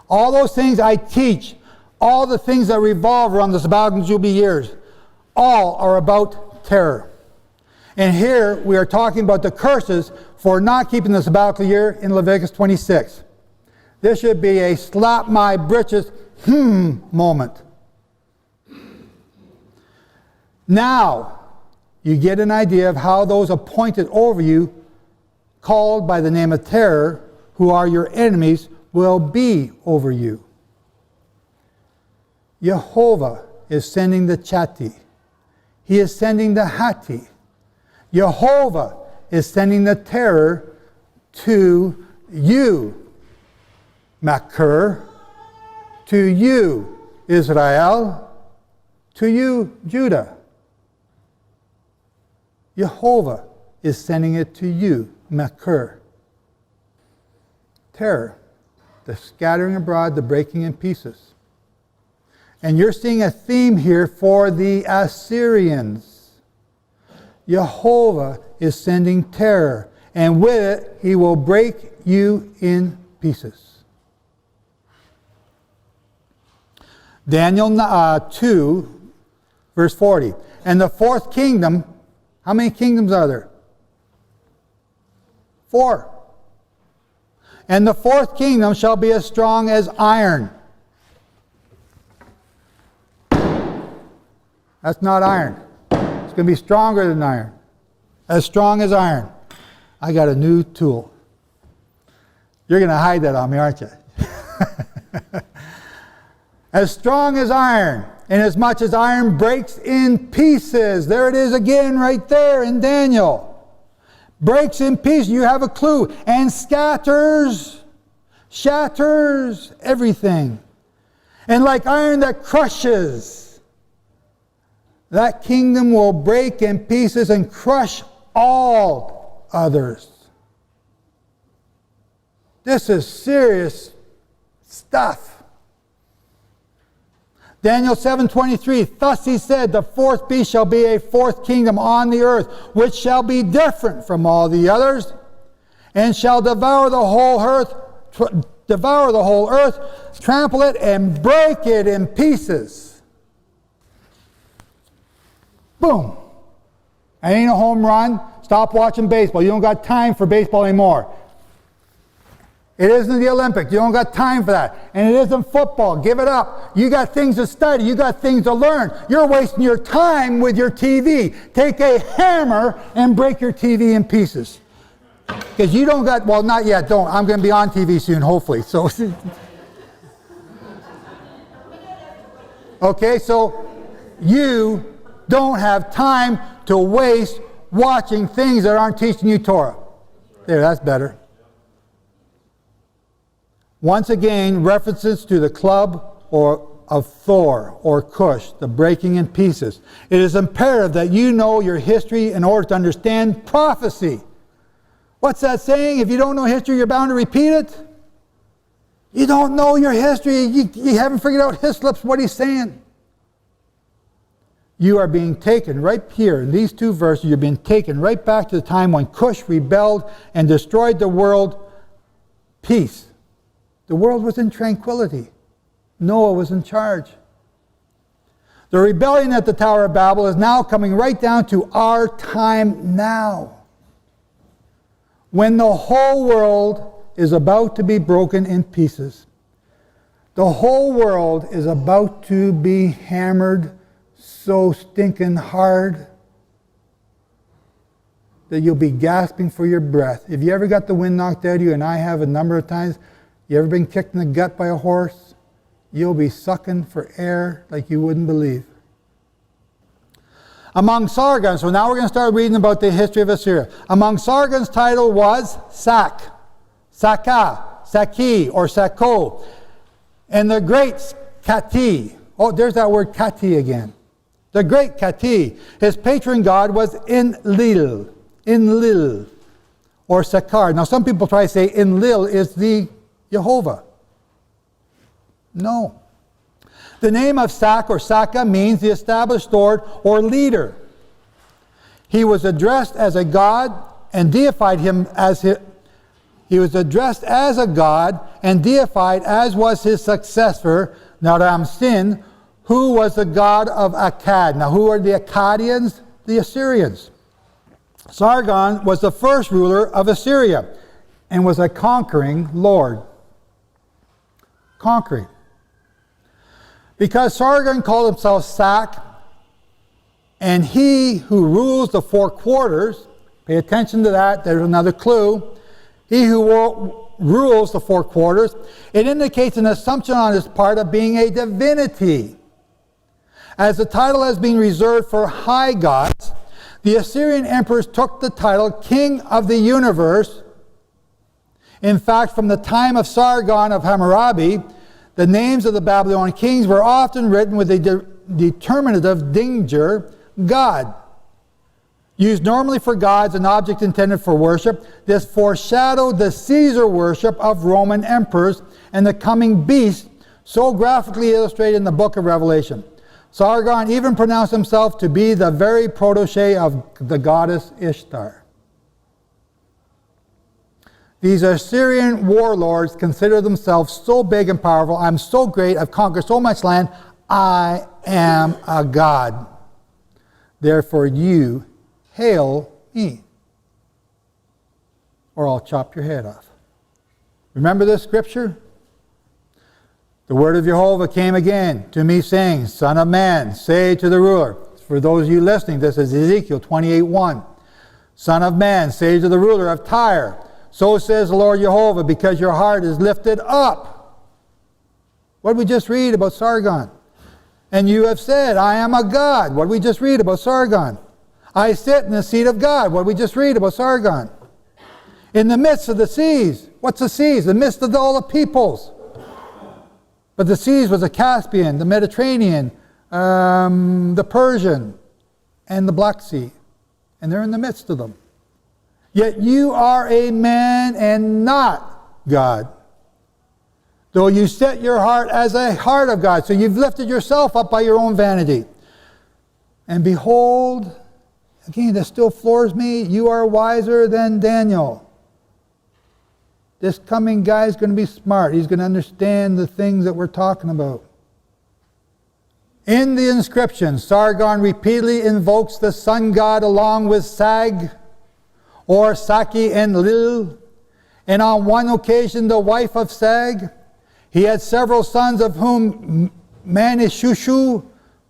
All those things I teach, all the things that revolve around the Sabbatical and Jubilee years, all are about terror. And here we are talking about the curses for not keeping the sabbatical year in Leviticus 26. This should be a slap my britches moment. Now, you get an idea of how those appointed over you, called by the name of terror, who are your enemies, will be over you. Jehovah is sending the chati. He is sending the hati. Jehovah is sending the terror to you, Makir, to you, Israel, to you, Judah. Jehovah is sending it to you, Makir. Terror, the scattering abroad, the breaking in pieces. And you're seeing a theme here for the Assyrians. Jehovah is sending terror, and with it, he will break you in pieces. Daniel 2, verse 40. And the fourth kingdom, how many kingdoms are there? 4. And the fourth kingdom shall be as strong as iron. That's not iron. It's going to be stronger than iron. As strong as iron. I got a new tool. You're going to hide that on me, aren't you? As strong as iron, inasmuch as iron breaks in pieces. There it is again right there in Daniel. Breaks in pieces, you have a clue. And shatters everything. And like iron that crushes, that kingdom will break in pieces and crush all others. This is serious stuff. Daniel 7:23, thus he said, the fourth beast shall be a fourth kingdom on the earth, which shall be different from all the others, and shall devour the whole earth, trample it, and break it in pieces. Boom. It ain't a home run. Stop watching baseball. You don't got time for baseball anymore. It isn't the Olympics. You don't got time for that. And it isn't football. Give it up. You got things to study. You got things to learn. You're wasting your time with your TV. Take a hammer and break your TV in pieces. Because you don't got, well, not yet, don't. I'm going to be on TV soon, hopefully. So, okay, so you don't have time to waste watching things that aren't teaching you Torah. There, that's better. Once again, references to the club of Thor or Cush, the breaking in pieces. It is imperative that you know your history in order to understand prophecy. What's that saying? If you don't know history, you're bound to repeat it. You don't know your history. You haven't figured out Hislop's what he's saying. You are being taken right here in these two verses. You're being taken right back to the time when Cush rebelled and destroyed the world. Peace. The world was in tranquility. Noah was in charge. The rebellion at the Tower of Babel is now coming right down to our time now, when the whole world is about to be broken in pieces. The whole world is about to be hammered so stinking hard that you'll be gasping for your breath. Have you ever got the wind knocked out of you, and I have a number of times? You ever been kicked in the gut by a horse? You'll be sucking for air like you wouldn't believe. Among Sargon, so now we're going to start reading about the history of Assyria. Among Sargon's title was Sak, Saka, Saki, or Sako, and the great Kati. Oh, there's that word Kati again. The great Kati. His patron god was Enlil, or Sakar. Now some people try to say Enlil is the Jehovah. No. The name of Sak or Saka means the established lord or leader. He was addressed as a god and deified him as he was addressed as a god and deified as was his successor, Naram Sin, who was the god of Akkad. Now who are the Akkadians? The Assyrians. Sargon was the first ruler of Assyria and was a conquering lord. Conquering. Because Sargon called himself Sak, and he who rules the four quarters, pay attention to that, there's another clue. He who rules the four quarters, it indicates an assumption on his part of being a divinity. As the title has been reserved for high gods, the Assyrian emperors took the title King of the Universe. In fact, from the time of Sargon of Hammurabi, the names of the Babylonian kings were often written with a determinative dinger, God. Used normally for gods, an object intended for worship, this foreshadowed the Caesar worship of Roman emperors and the coming beast, so graphically illustrated in the book of Revelation. Sargon even pronounced himself to be the very protege of the goddess Ishtar. These Assyrian warlords consider themselves so big and powerful. I'm so great. I've conquered so much land. I am a god. Therefore you hail me, or I'll chop your head off. Remember this scripture? The word of Jehovah came again to me, saying, Son of man, say to the ruler. For those of you listening, this is Ezekiel 28:1. Son of man, say to the ruler of Tyre, so says the Lord Jehovah, because your heart is lifted up. What did we just read about Sargon? And you have said, I am a god. What did we just read about Sargon? I sit in the seat of God. What did we just read about Sargon? In the midst of the seas. What's the seas? The midst of all the peoples. But the seas was the Caspian, the Mediterranean, the Persian, and the Black Sea. And they're in the midst of them. Yet you are a man and not God. Though you set your heart as a heart of God. So you've lifted yourself up by your own vanity. And behold, again, this still floors me, you are wiser than Daniel. This coming guy is going to be smart. He's going to understand the things that we're talking about. In the inscription, Sargon repeatedly invokes the sun god along with Sag, or Saki and Lil. And on one occasion, the wife of Sag, he had several sons, of whom Manishushu,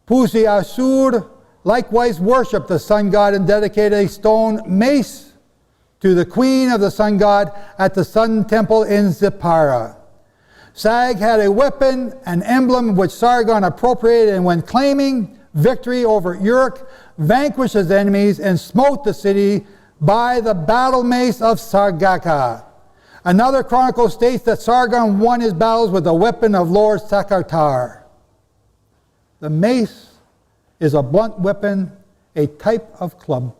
Pusi-Asur, likewise worshipped the sun god and dedicated a stone mace to the queen of the sun god at the sun temple in Zipporah. Sag had a weapon, an emblem which Sargon appropriated, and when claiming victory over Uruk, vanquished his enemies and smote the city by the battle mace of Sargaka. Another chronicle states that Sargon won his battles with the weapon of Lord Sakartar. The mace is a blunt weapon, a type of club.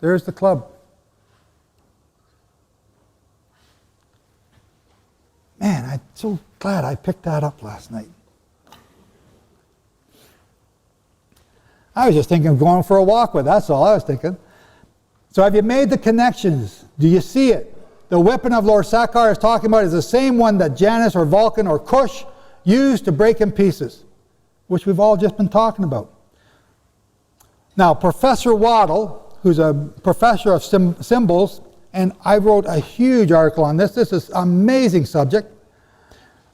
There's the club. Man, I'm so glad I picked that up last night. I was just thinking of going for a walk with it. That's all I was thinking. So have you made the connections? Do you see it? The weapon of Lord Sakar is talking about is the same one that Janus or Vulcan or Cush used to break in pieces, which we've all just been talking about. Now, Professor Waddle, who's a professor of symbols, and I wrote a huge article on this. This is an amazing subject.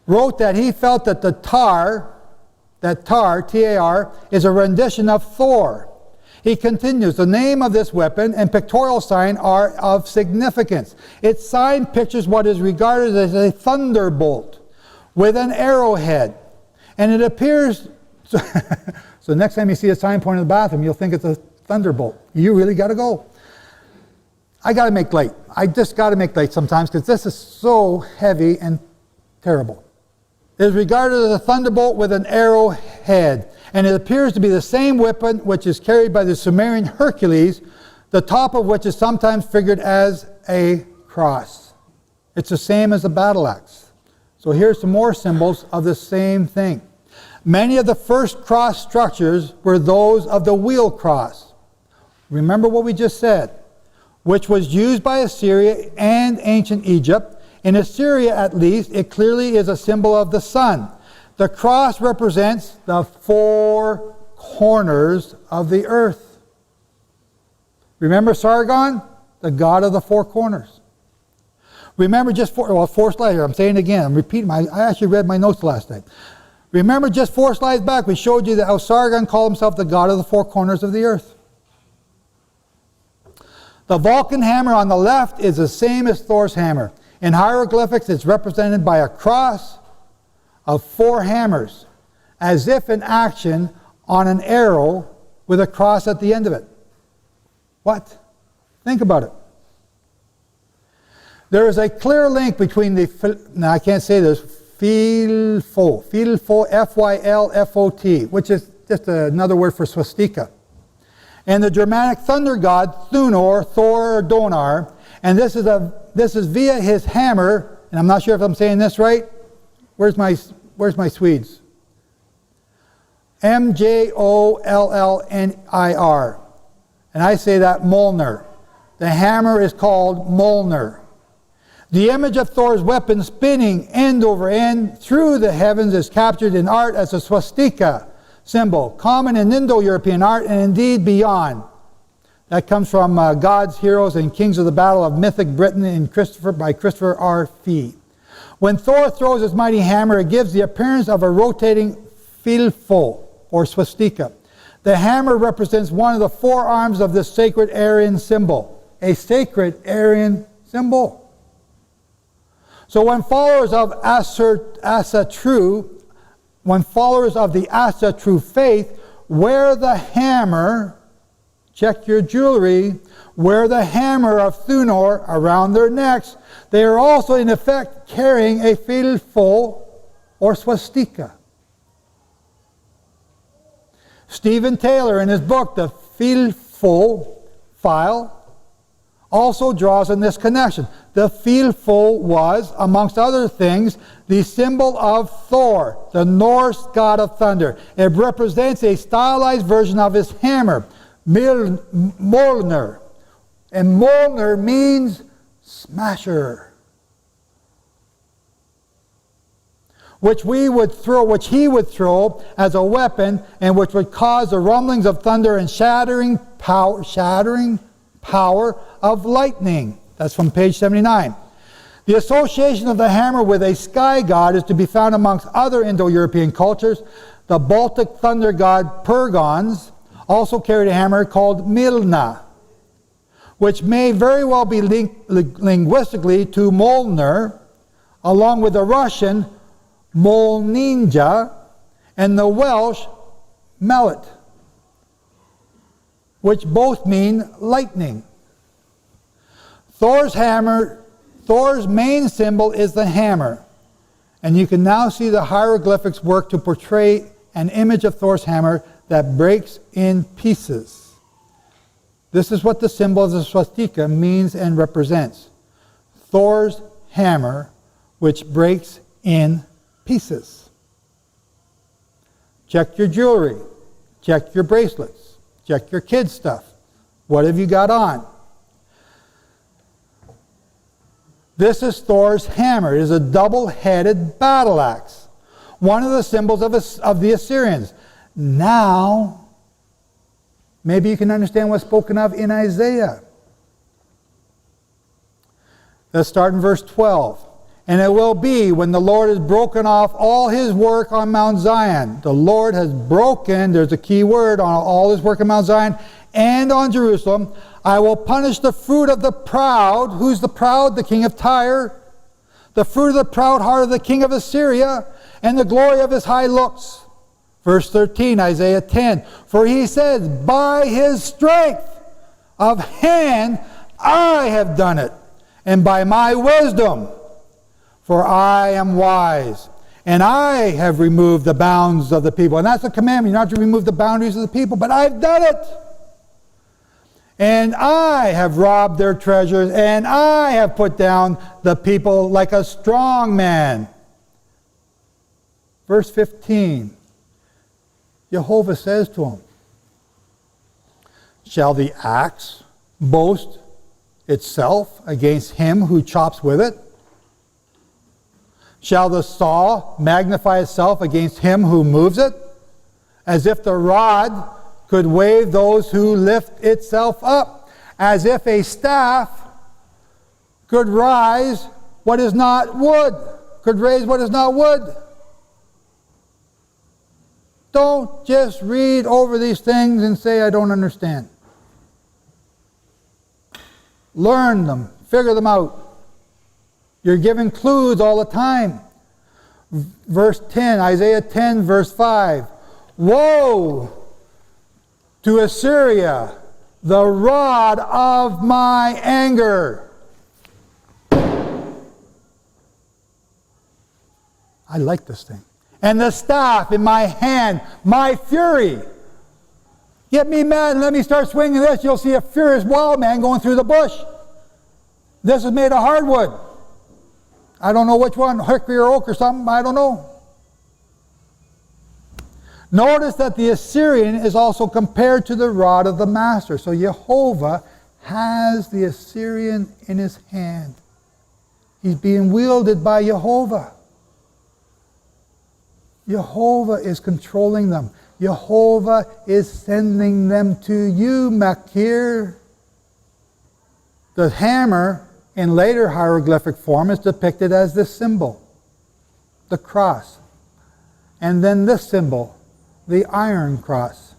Wrote that he felt that the tar, T-A-R, is a rendition of Thor. He continues, the name of this weapon and pictorial sign are of significance. Its sign pictures what is regarded as a thunderbolt with an arrowhead. And it appears, so next time you see a sign pointing in the bathroom, you'll think it's a thunderbolt. You really got to go. I got to make light. I just got to make light sometimes because this is so heavy and terrible. It is regarded as a thunderbolt with an arrowhead, and it appears to be the same weapon which is carried by the Sumerian Hercules, the top of which is sometimes figured as a cross. It's the same as a battle axe. So here's some more symbols of the same thing. Many of the first cross structures were those of the wheel cross. Remember what we just said, which was used by Assyria and ancient Egypt. In Assyria, at least, it clearly is a symbol of the sun. The cross represents the four corners of the earth. Remember Sargon, the god of the four corners. Remember just four slides here. I'm saying it again. I'm repeating. I actually read my notes last night. Remember just 4 slides back, we showed you that how Sargon called himself the god of the four corners of the earth. The Vulcan hammer on the left is the same as Thor's hammer. In hieroglyphics, it's represented by a cross of 4 hammers, as if in action on an arrow with a cross at the end of it. What? Think about it. There is a clear link between now I can't say this, Phylfo, F-Y-L-F-O-T, which is just another word for swastika, and the Germanic thunder god Thunor, Thor, or Donar, and this is via his hammer, and I'm not sure if I'm saying this right. Where's my Swedes? M-J-O-L-L-N-I-R. And I say that Mjolnir. The hammer is called Mjolnir. The image of Thor's weapon spinning end over end through the heavens is captured in art as a swastika symbol, common in Indo-European art and indeed beyond. That comes from Gods, Heroes, and Kings of the Battle of Mythic Britain by Christopher R. Fee. When Thor throws his mighty hammer, it gives the appearance of a rotating Phylfo, or swastika. The hammer represents one of the 4 arms of this sacred Aryan symbol. A sacred Aryan symbol. So when followers of the Asatru faith wear the hammer, check your jewelry, wear the hammer of Thunor around their necks, they are also in effect carrying a Phylfo or swastika. Stephen Taylor, in his book, The Phylfo File, also draws on this connection. The Phylfo was, amongst other things, the symbol of Thor, the Norse god of thunder. It represents a stylized version of his hammer, Mjolnir. And Mjolnir means smasher. Which he would throw as a weapon, and which would cause the rumblings of thunder and shattering shattering power of lightning. That's from page 79. The association of the hammer with a sky god is to be found amongst other Indo-European cultures. The Baltic thunder god Pergons also carried a hammer called Milna, which may very well be linked linguistically to Molnar, along with the Russian Molninja and the Welsh Mellet, which both mean lightning. Thor's main symbol is the hammer, and you can now see the hieroglyphics work to portray an image of Thor's hammer that breaks in pieces. This is what the symbol of the swastika means and represents. Thor's hammer, which breaks in pieces. Check your jewelry. Check your bracelets. Check your kids' stuff. What have you got on? This is Thor's hammer. It is a double-headed battle axe, one of the symbols of the Assyrians. Now, maybe you can understand what's spoken of in Isaiah. Let's start in verse 12. And it will be when the Lord has broken off all his work on Mount Zion. The Lord has broken, there's a key word, on all his work on Mount Zion and on Jerusalem. I will punish the fruit of the proud. Who's the proud? The king of Tyre. The fruit of the proud heart of the king of Assyria, and the glory of his high looks. Verse 13, Isaiah 10. For he says, by his strength of hand I have done it, and by my wisdom, for I am wise, and I have removed the bounds of the people. And that's a commandment, not to remove the boundaries of the people, but I've done it. And I have robbed their treasures, and I have put down the people like a strong man. Verse 15, Jehovah says to him, shall the axe boast itself against him who chops with it? Shall the saw magnify itself against him who moves it? As if the rod could wave those who lift itself up, as if a staff could rise what is not wood, could raise what is not wood. Don't just read over these things and say, I don't understand. Learn them, figure them out. You're given clues all the time. Verse 10, Isaiah 10, verse 5. Woe to Assyria, the rod of my anger. I like this thing. And the staff in my hand, my fury. Get me mad and let me start swinging this. You'll see a furious wild man going through the bush. This is made of hardwood. I don't know which one, hickory or oak or something, I don't know. Notice that the Assyrian is also compared to the rod of the master. So Jehovah has the Assyrian in his hand. He's being wielded by Jehovah. Jehovah is controlling them. Jehovah is sending them to you, Makir. The hammer in later hieroglyphic form is depicted as this symbol, the cross. And then this symbol, the iron cross.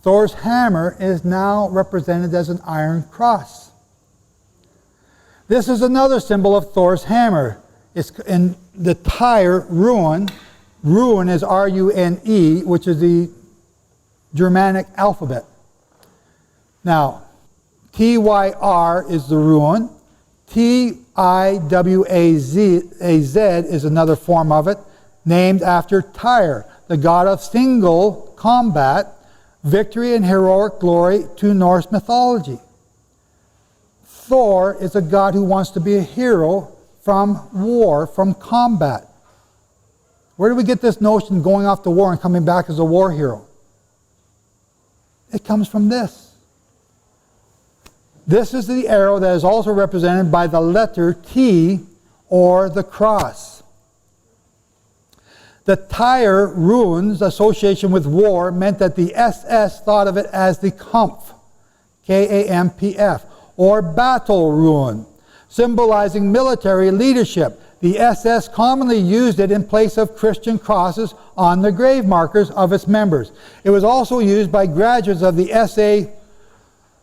Thor's hammer is now represented as an iron cross. This is another symbol of Thor's hammer. It's in the Tyre rune. Rune is R-U-N-E, which is the Germanic alphabet. Now, T-Y-R is the rune. T-I-W-A-Z is another form of it, named after Tyre, the god of single combat, victory and heroic glory to Norse mythology. Thor is a god who wants to be a hero from war, from combat. Where do we get this notion of going off to war and coming back as a war hero? It comes from this. This is the arrow that is also represented by the letter T, or the cross. The Tyre runes association with war meant that the SS thought of it as the Kampf, K-A-M-P-F, or battle rune, symbolizing military leadership. The SS commonly used it in place of Christian crosses on the grave markers of its members. It was also used by graduates of the SA,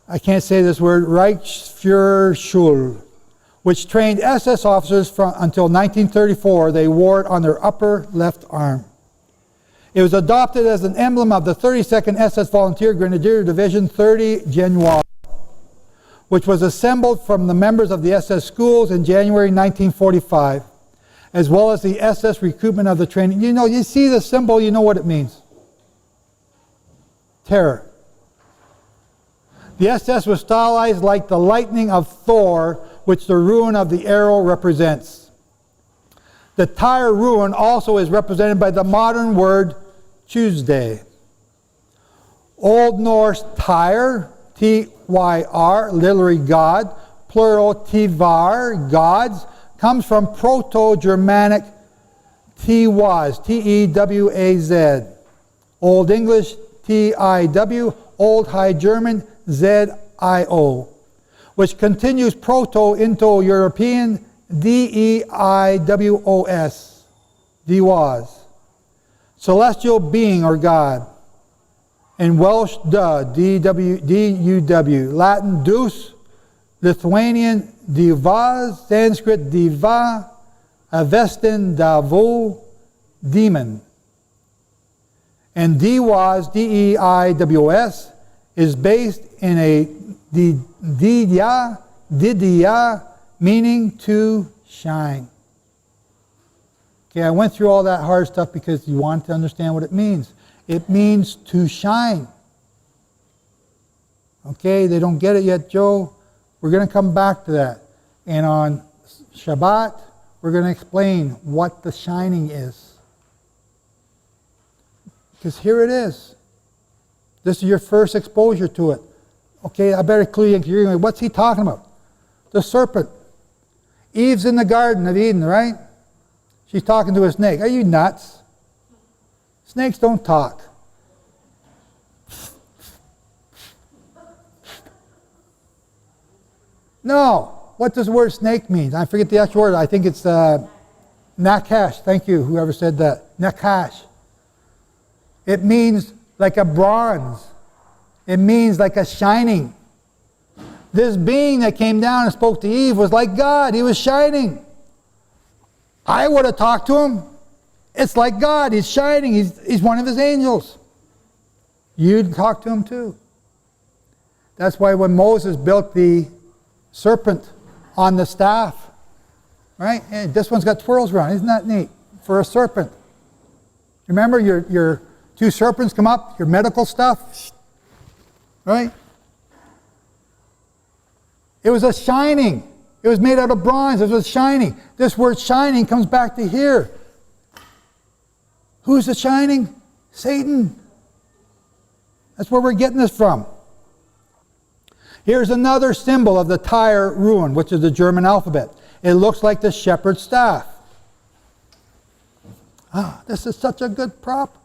I can't say this word, Reichsführerschule, which trained SS officers until 1934. They wore it on their upper left arm. It was adopted as an emblem of the 32nd SS Volunteer Grenadier Division 30 Genois, which was assembled from the members of the SS schools in January 1945, as well as the SS recruitment of the training. You know, you see the symbol, you know what it means. Terror. The SS was stylized like the lightning of Thor, which the rune of the arrow represents. The Tyre rune also is represented by the modern word Tuesday. Old Norse Tyre, T-Y-R, literally God, plural Tivar, gods, comes from Proto-Germanic T-Waz, T-E-W-A-Z. Old English T-I-W, Old High German Z-I-O, which continues Proto-Indo-European D-E-I-W-O-S, D-Waz, celestial being or God. In Welsh, D-U-W, Latin, Deus, Lithuanian, Divas, Sanskrit, Diva, Avestan, Davo, demon. And Diwas, D-E-I-W-S, is based in a Didya, meaning to shine. Okay, I went through all that hard stuff because you want to understand what it means. It means to shine. Okay, they don't get it yet, Joe. We're going to come back to that. And on Shabbat, we're going to explain what the shining is. Because here it is. This is your first exposure to it. Okay, I better clue you in. You're going, what's he talking about? The serpent. Eve's in the Garden of Eden, right? She's talking to a snake. Are you nuts? Snakes don't talk. No. What does the word snake mean? I forget the actual word. I think it's nakash. Thank you, whoever said that. Nakash. It means like a bronze. It means like a shining. This being that came down and spoke to Eve was like God. He was shining. I would have talked to him. It's like God. He's shining. He's one of his angels. You'd talk to him too. That's why when Moses built the serpent on the staff, right? And this one's got twirls around. Isn't that neat? For a serpent. Remember your two serpents come up, your medical stuff, right? It was a shining. It was made out of bronze. It was shining. This word shining comes back to here. Who's the shining? Satan. That's where we're getting this from. Here's another symbol of the Tyre rune, which is the German alphabet. It looks like the shepherd's staff. Ah, this is such a good prop.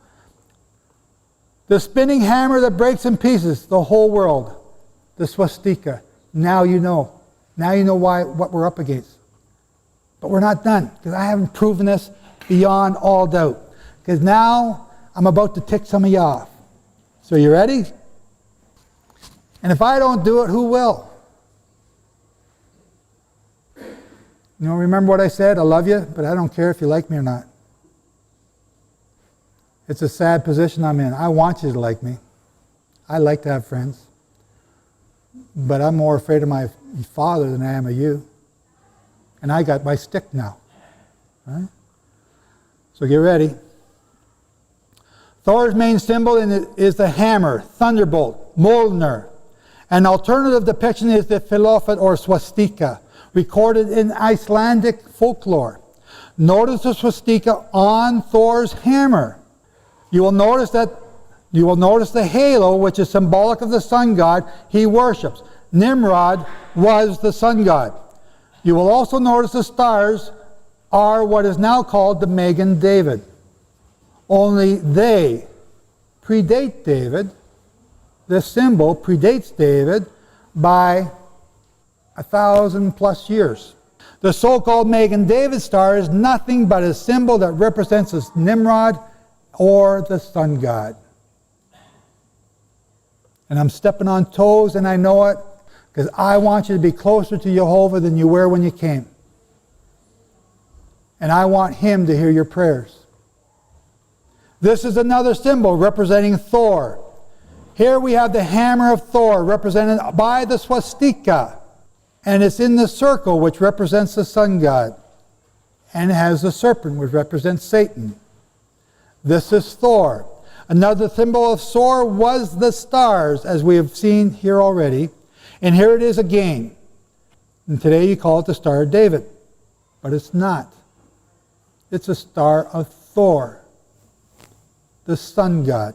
The spinning hammer that breaks in pieces the whole world. The swastika. Now you know. Now you know what we're up against. But we're not done, because I haven't proven this beyond all doubt. Because now I'm about to tick some of you off. So you ready? And if I don't do it, who will? You know, remember what I said? I love you, but I don't care if you like me or not. It's a sad position I'm in. I want you to like me. I like to have friends. But I'm more afraid of my father than I am of you. And I got my stick now. Right? So get ready. Thor's main symbol is the hammer, thunderbolt, Mjolnir. An alternative depiction is the Filofet or swastika, recorded in Icelandic folklore. Notice the swastika on Thor's hammer. You will notice the halo, which is symbolic of the sun god he worships. Nimrod was the sun god. You will also notice the stars are what is now called the Magen David. Only they predate David. This symbol predates David, by 1,000+ years. The so-called Magen David star is nothing but a symbol that represents Nimrod or the sun god. And I'm stepping on toes, and I know it, because I want you to be closer to Jehovah than you were when you came. And I want him to hear your prayers. This is another symbol representing Thor. Here we have the hammer of Thor represented by the swastika. And it's in the circle, which represents the sun god. And it has the serpent, which represents Satan. This is Thor. Another symbol of Thor was the stars, as we have seen here already. And here it is again. And today you call it the Star of David. But it's not. It's a star of Thor, the sun god.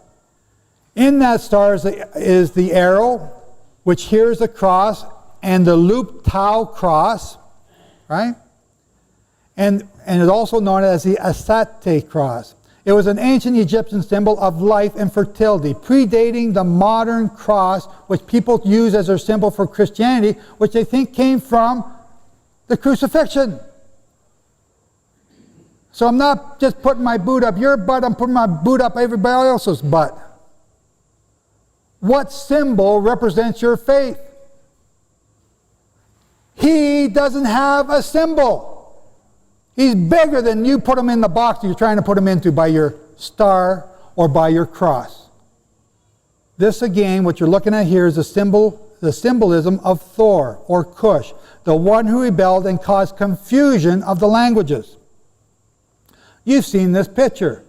In that star is the arrow, which here is the cross, and the loop tau cross, right? And it's also known as the Asate cross. It was an ancient Egyptian symbol of life and fertility, predating the modern cross, which people use as their symbol for Christianity, which they think came from the crucifixion. So I'm not just putting my boot up your butt, I'm putting my boot up everybody else's butt. What symbol represents your faith? He doesn't have a symbol. He's bigger than you put him in the box you're trying to put him into by your star or by your cross. This again, what you're looking at here is the symbolism of Thor or Cush, the one who rebelled and caused confusion of the languages. You've seen this picture.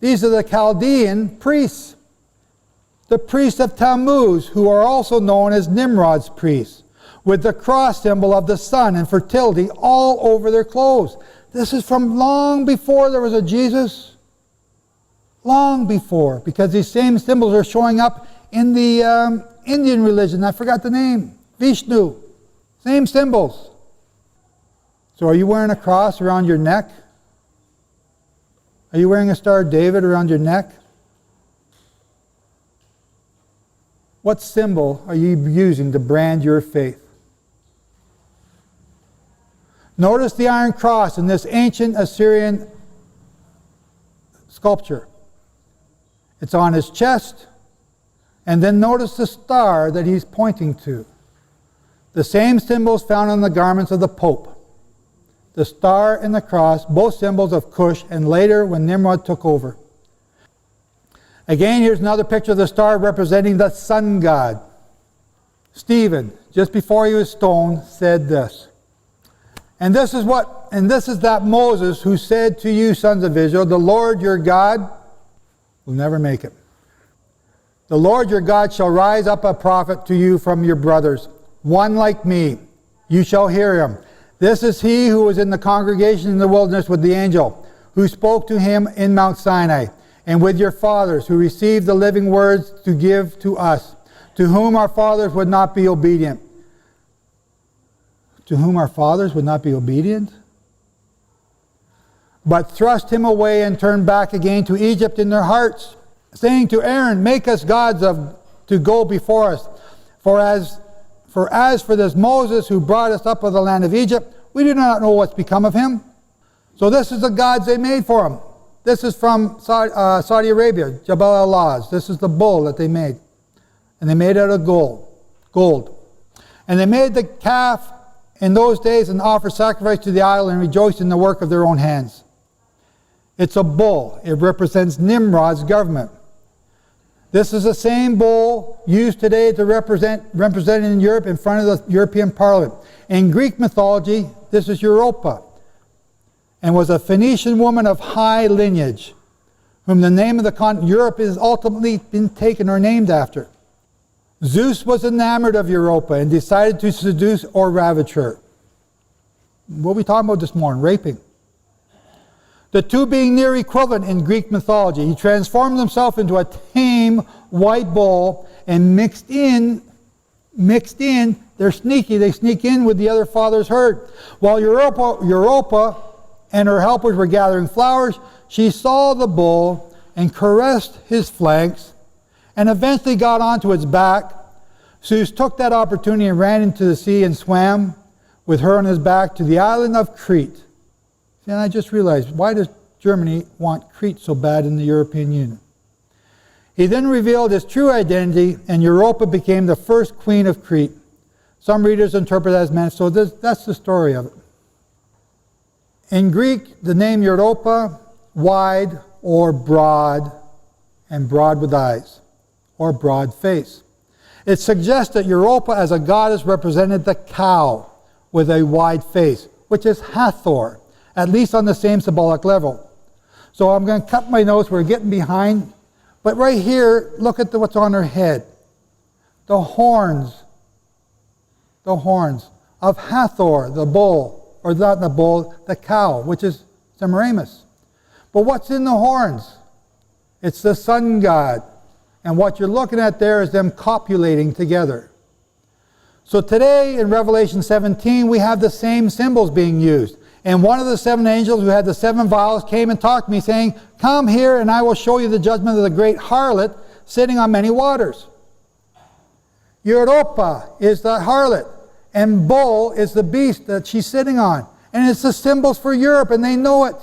These are the Chaldean priests, the priests of Tammuz, who are also known as Nimrod's priests, with the cross symbol of the sun and fertility all over their clothes. This is from long before there was a Jesus. Long before, because these same symbols are showing up in the Indian religion. I forgot the name. Vishnu. Same symbols. So are you wearing a cross around your neck? Are you wearing a Star of David around your neck? What symbol are you using to brand your faith? Notice the iron cross in this ancient Assyrian sculpture. It's on his chest, and then notice the star that he's pointing to. The same symbols found on the garments of the Pope. The star and the cross, both symbols of Cush, and later when Nimrod took over. Again, here's another picture of the star representing the sun god. Stephen, just before he was stoned, said this. And this is that Moses who said to you, sons of Israel, the Lord your God will never make it. The Lord your God shall rise up a prophet to you from your brothers, one like me. You shall hear him. This is he who was in the congregation in the wilderness with the angel, who spoke to him in Mount Sinai, and with your fathers, who received the living words to give to us, to whom our fathers would not be obedient. To whom our fathers would not be obedient? But thrust him away and turned back again to Egypt in their hearts, saying to Aaron, make us gods to go before us. For as for this Moses who brought us up of the land of Egypt, we do not know what's become of him. So this is the gods they made for him. This is from Saudi Arabia, Jabal al-Laz. This is the bull that they made. And they made it out of gold. And they made the calf in those days and offered sacrifice to the idol and rejoiced in the work of their own hands. It's a bull. It represents Nimrod's government. This is the same bull used today to represented in Europe in front of the European Parliament. In Greek mythology, this is Europa, and was a Phoenician woman of high lineage, whom the name of the continent Europe has ultimately been taken or named after. Zeus was enamored of Europa and decided to seduce or ravage her. What are we talking about this morning? Raping. The two being near equivalent in Greek mythology. He transformed himself into a tame white bull and mixed in, they're sneaky, they sneak in with the other father's herd. While Europa and her helpers were gathering flowers, she saw the bull and caressed his flanks and eventually got onto its back. Zeus took that opportunity and ran into the sea and swam with her on his back to the island of Crete. And I just realized, why does Germany want Crete so bad in the European Union? He then revealed his true identity, and Europa became the first queen of Crete. Some readers interpret that as man, so that's the story of it. In Greek, the name Europa, wide or broad, and broad with eyes, or broad face. It suggests that Europa as a goddess represented the cow with a wide face, which is Hathor, at least on the same symbolic level. So I'm going to cut my notes, we're getting behind. But right here, look at what's on her head. The horns of Hathor, the bull, or not the bull, the cow, which is Semiramis. But what's in the horns? It's the sun god. And what you're looking at there is them copulating together. So today in Revelation 17, we have the same symbols being used. And one of the 7 angels who had the 7 vials came and talked to me saying, "Come here and I will show you the judgment of the great harlot sitting on many waters." Europa is the harlot, and bull is the beast that she's sitting on. And it's the symbols for Europe, and they know it.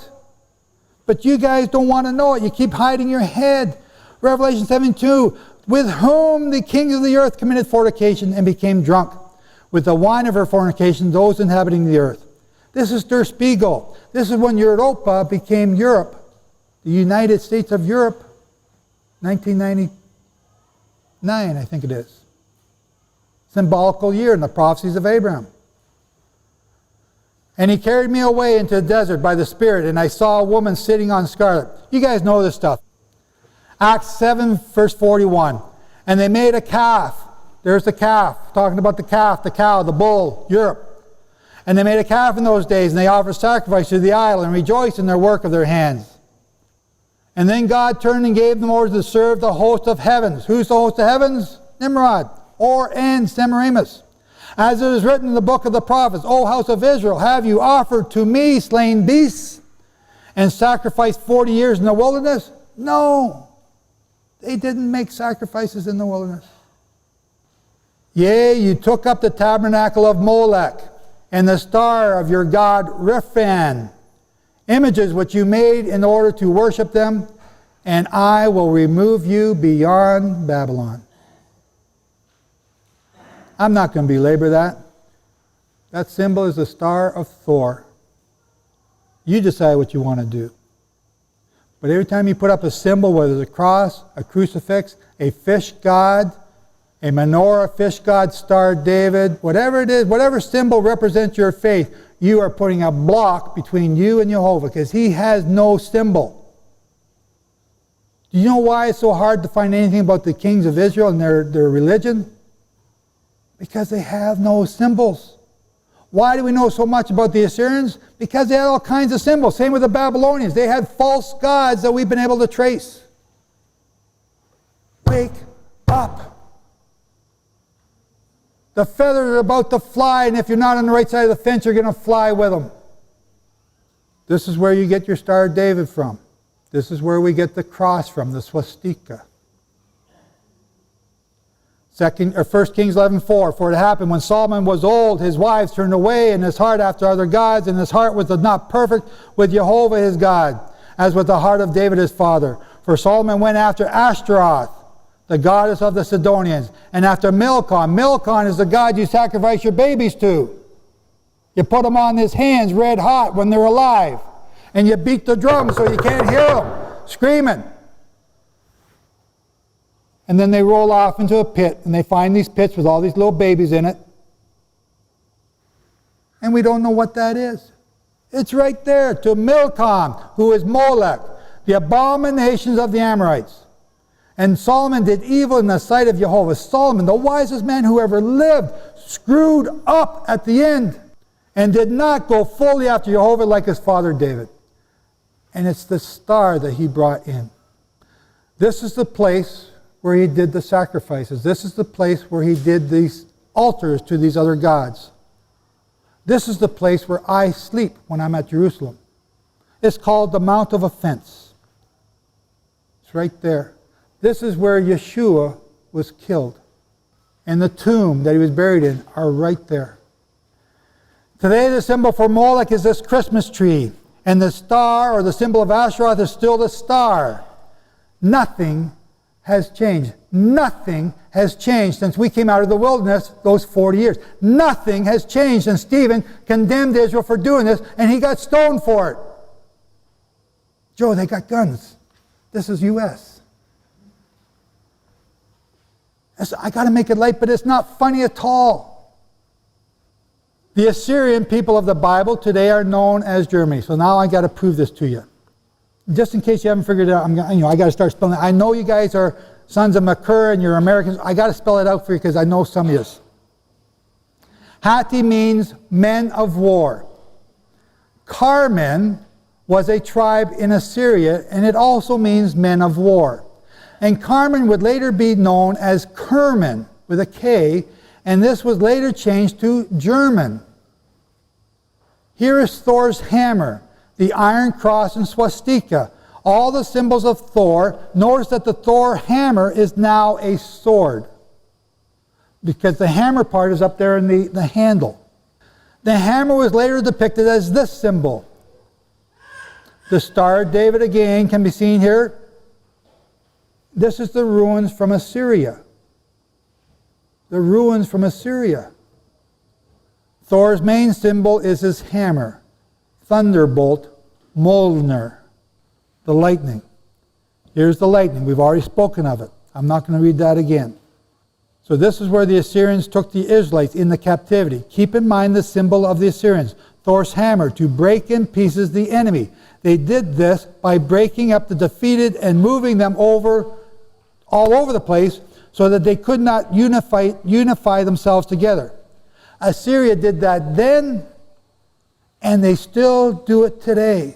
But you guys don't want to know it. You keep hiding your head. Revelation 7:2, with whom the kings of the earth committed fornication and became drunk, with the wine of her fornication, those inhabiting the earth. This is Der Spiegel. This is when Europa became Europe, the United States of Europe, 1999, I think it is. Symbolical year in the prophecies of Abraham. And he carried me away into the desert by the Spirit, and I saw a woman sitting on scarlet. You guys know this stuff. Acts 7, verse 41. And they made a calf. There's the calf, talking about the calf, the cow, the bull, Europe. And they made a calf in those days, and they offered sacrifice to the idol and rejoiced in their work of their hands. And then God turned and gave them over to serve the host of heavens. Who's the host of heavens? Nimrod, and Semiramis. As it is written in the book of the prophets, O house of Israel, have you offered to me slain beasts and sacrificed 40 years in the wilderness? No, they didn't make sacrifices in the wilderness. Yea, you took up the tabernacle of Molech and the star of your god Rephan, images which you made in order to worship them, and I will remove you beyond Babylon. I'm not going to belabor that. That symbol is the star of Thor. You decide what you want to do. But every time you put up a symbol, whether it's a cross, a crucifix, a fish god, a menorah, fish god, star David, whatever it is, whatever symbol represents your faith, you are putting a block between you and Jehovah, because he has no symbol. Do you know why it's so hard to find anything about the kings of Israel and their religion? Because they have no symbols. Why do we know so much about the Assyrians? Because they had all kinds of symbols. Same with the Babylonians. They had false gods that we've been able to trace. Wake up. The feathers are about to fly, and if you're not on the right side of the fence, you're going to fly with them. This is where you get your Star of David from. This is where we get the cross from, the swastika. 1 Kings 11:4, for it happened when Solomon was old, his wives turned away in his heart after other gods, and his heart was not perfect with Jehovah his God, as with the heart of David his father. For Solomon went after Ashtaroth, the goddess of the Sidonians, and after Milcom. Milcom is the god you sacrifice your babies to. You put them on his hands red hot when they're alive, and you beat the drum so you can't hear them screaming. And then they roll off into a pit, and they find these pits with all these little babies in it. And we don't know what that is. It's right there, to Milcom, who is Molech, the abominations of the Amorites. And Solomon did evil in the sight of Jehovah. Solomon, the wisest man who ever lived, screwed up at the end and did not go fully after Jehovah like his father David. And it's the star that he brought in. This is the place where he did the sacrifices. This is the place where he did these altars to these other gods. This is the place where I sleep when I'm at Jerusalem. It's called the Mount of Offense. It's right there. This is where Yeshua was killed. and the tomb that he was buried in are right there. Today the symbol for Moloch is this Christmas tree, and the star, or the symbol of Asheroth, is still the star. Nothing has changed. Nothing has changed since we came out of the wilderness those 40 years. Nothing has changed since Stephen condemned Israel for doing this, and he got stoned for it. Joe, they got guns. This is U.S. I got to make it light, but it's not funny at all. The Assyrian people of the Bible today are known as Germany. So now I got to prove this to you. Just in case you haven't figured it out, I got to start spelling it. I know you guys are sons of Makur and you're Americans. I got to spell it out for you because I know some of you. Hatti means men of war. Carmen was a tribe in Assyria, and it also means men of war. And Carmen would later be known as Kerman with a K, and this was later changed to German. Here is Thor's hammer, the iron cross and swastika, all the symbols of Thor. Notice that the Thor hammer is now a sword, because the hammer part is up there in the handle. The hammer was later depicted as this symbol. The Star of David again can be seen here. This is the ruins from Assyria. The ruins from Assyria. Thor's main symbol is his hammer. Thunderbolt, Mjolnir, the lightning. Here's the lightning. We've already spoken of it. I'm not going to read that again. So this is where the Assyrians took the Israelites in the captivity. Keep in mind the symbol of the Assyrians. Thor's hammer, to break in pieces the enemy. They did this by breaking up the defeated and moving them all over the place so that they could not unify themselves together. Assyria did that then, and they still do it today.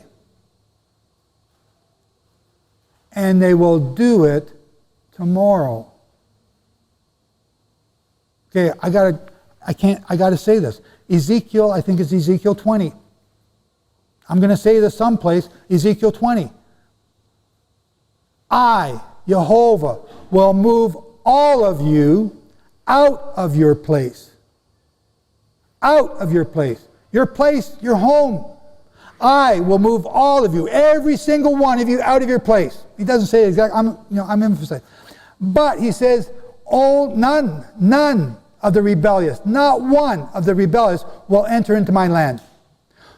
And they will do it tomorrow. Okay, I gotta say this. Ezekiel, I think it's Ezekiel 20. I'm going to say this someplace, Ezekiel 20. I, Jehovah, will move all of you out of your place. Out of your place. Your place, your home. I will move all of you, every single one of you, out of your place. He doesn't say exactly, I'm emphasizing. But he says, none of the rebellious, not one of the rebellious will enter into my land.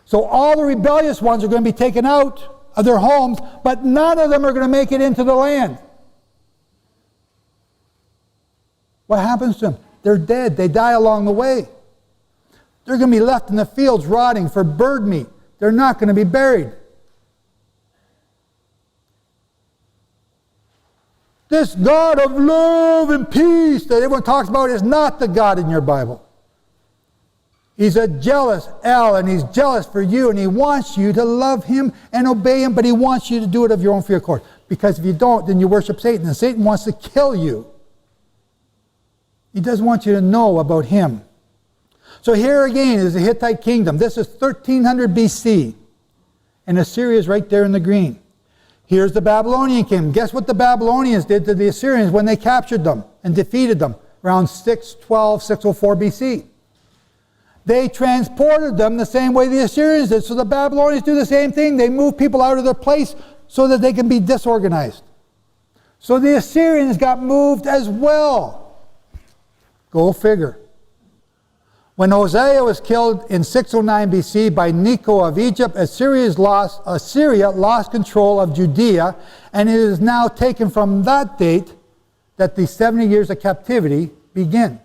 So all the rebellious ones are going to be taken out of their homes, but none of them are going to make it into the land. What happens to them? They're dead. They die along the way. They're going to be left in the fields rotting for bird meat. They're not going to be buried. This God of love and peace that everyone talks about is not the God in your Bible. He's a jealous El, and he's jealous for you, and he wants you to love him and obey him, but he wants you to do it of your own free accord. Because if you don't, then you worship Satan, and Satan wants to kill you. He doesn't want you to know about him. So here again is the Hittite kingdom. This is 1300 BC, and Assyria is right there in the green. Here's the Babylonian kingdom. Guess what the Babylonians did to the Assyrians when they captured them and defeated them around 612, 604 BC? They transported them the same way the Assyrians did. So the Babylonians do the same thing. They move people out of their place so that they can be disorganized. So the Assyrians got moved as well. Go figure. When Hosea was killed in 609 BC by Necho of Egypt, Assyria lost control of Judea, and it is now taken from that date that the 70 years of captivity begin.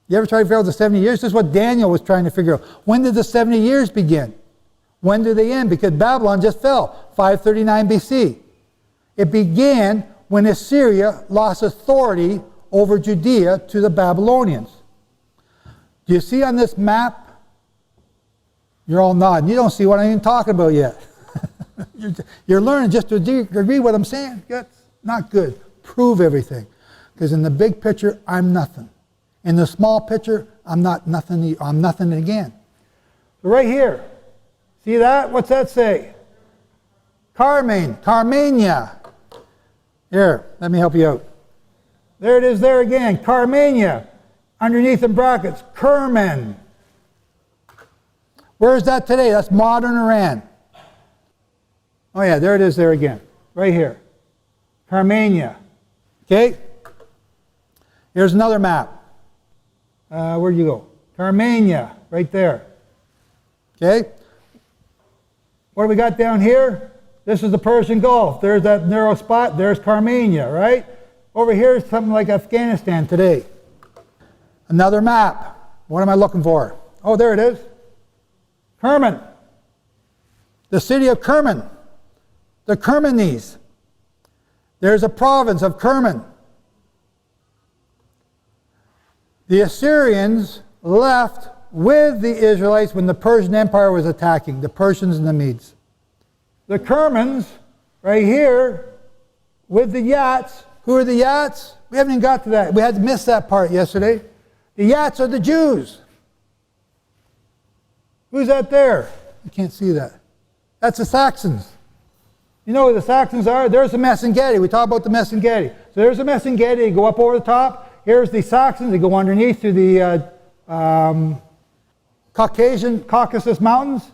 You ever try to figure out the 70 years? This is what Daniel was trying to figure out. When did the 70 years begin? When do they end? Because Babylon just fell, 539 BC. It began when Assyria lost authority over Judea to the Babylonians. Do you see on this map? You're all nodding. You don't see what I'm even talking about yet. You're learning just to agree what I'm saying. That's not good. Prove everything. Because in the big picture, I'm nothing. In the small picture, I'm not nothing. I'm nothing again. Right here. See that? What's that say? Carmania. Here, let me help you out. There it is there again. Carmania. Underneath in brackets, Kerman. Where is that today? That's modern Iran. Oh yeah, there it is there again. Right here. Carmania. Okay? Here's another map. Where'd you go? Carmania, right there. Okay? What do we got down here? This is the Persian Gulf. There's that narrow spot. There's Carmania, right? Over here is something like Afghanistan today. Another map. What am I looking for? Oh, there it is. Kerman. The city of Kerman. The Kermanes. There's a province of Kerman. The Assyrians left with the Israelites when the Persian Empire was attacking, the Persians and the Medes. The Kermans, right here, with the Yats. Who are the Yats? We haven't even got to that. We had to miss that part yesterday. The Yats are the Jews. Who's that there? You can't see that. That's the Saxons. You know who the Saxons are? There's the Messengeti. We talk about the Messengeti. So there's the Messengeti. They go up over the top. Here's the Saxons. They go underneath to the Caucasus Mountains.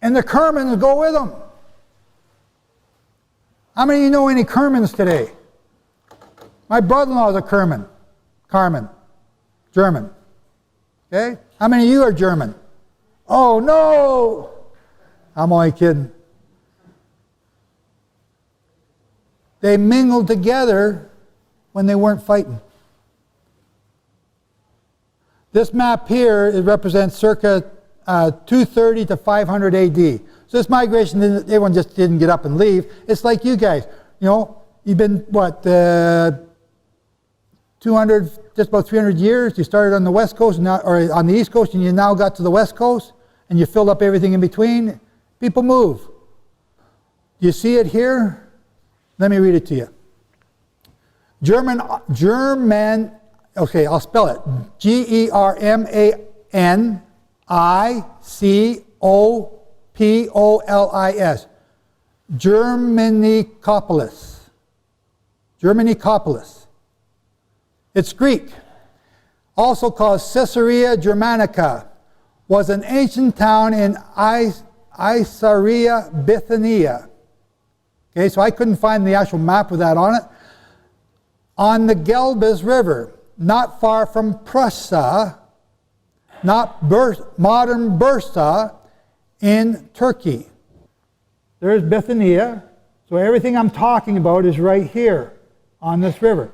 And the Kermans go with them. How many of you know any Kermans today? My brother-in-law is a Kerman. Carmen. German. Okay? How many of you are German? Oh, no! I'm only kidding. They mingled together when they weren't fighting. This map here, it represents circa 230 to 500 AD. So this migration, everyone just didn't get up and leave. It's like you guys. You know, you've been, what, 200, just about 300 years. You started on the West Coast, or on the East Coast, and you now got to the West Coast, and you filled up everything in between. People move. You see it here? Let me read it to you. German, okay, I'll spell it. Germanicopolis. Germanicopolis. Germanicopolis. It's Greek. Also called Caesarea Germanica. Was an ancient town in Isauria, Bithynia. Okay, so I couldn't find the actual map with that on it. On the Gelbis River, not far from Prussia, modern Bursa in Turkey. There's Bithynia. So everything I'm talking about is right here on this river.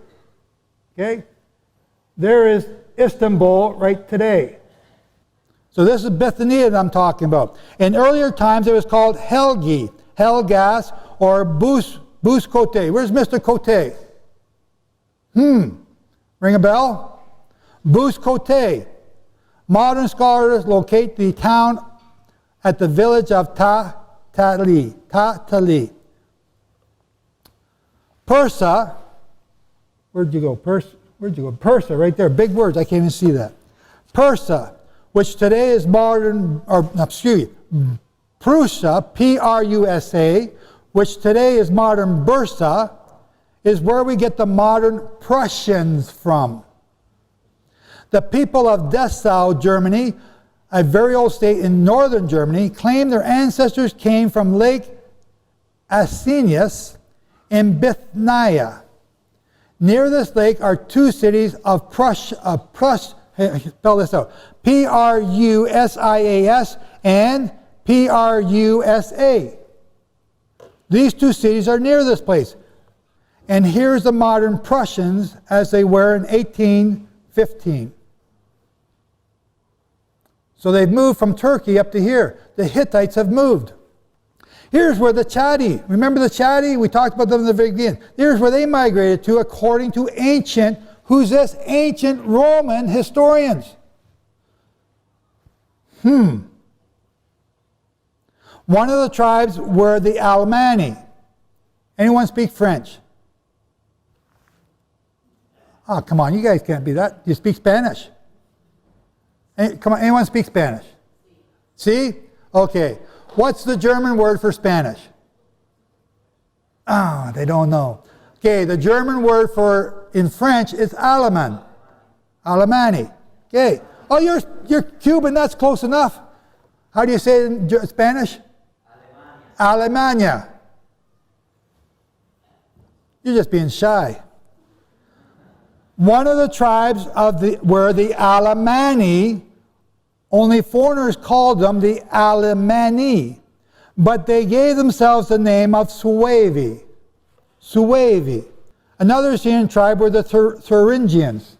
Okay? There is Istanbul right today. So this is Bithynia that I'm talking about. In earlier times it was called Helgi, Helgas, or Buskote. Where's Mr. Kote? Ring a bell? Buskote. Modern scholars locate the town at the village of Tatali. Persa. Where'd you go? Persa, right there. Big words. I can't even see that. Persa, which today is modern, Prusa, P-R-U-S-A, which today is modern Bursa, is where we get the modern Prussians from. The people of Dessau, Germany, a very old state in northern Germany, claim their ancestors came from Lake Asinius in Bithynia. Near this lake are two cities of Prussia, spell this out, P-R-U-S-I-A-S and P-R-U-S-A. These two cities are near this place. And here's the modern Prussians as they were in 1815. So they've moved from Turkey up to here. The Hittites have moved. Here's where the Chadi, remember the Chadi? We talked about them in the very beginning. Here's where they migrated to according to ancient, who's this? Ancient Roman historians. One of the tribes were the Alemanni. Anyone speak French? Oh, come on, you guys can't be that. You speak Spanish? Come on, anyone speak Spanish? See? Okay. What's the German word for Spanish? Oh, they don't know. Okay, the German word for in French is Allemand. Alemanni. Okay. Oh, you're Cuban, that's close enough. How do you say it in Spanish? Alemania. You're just being shy. One of the tribes were the Alemanni. Only foreigners called them the Alemanni. But they gave themselves the name of Suevi. Suevi. Another Assyrian tribe were the Thuringians.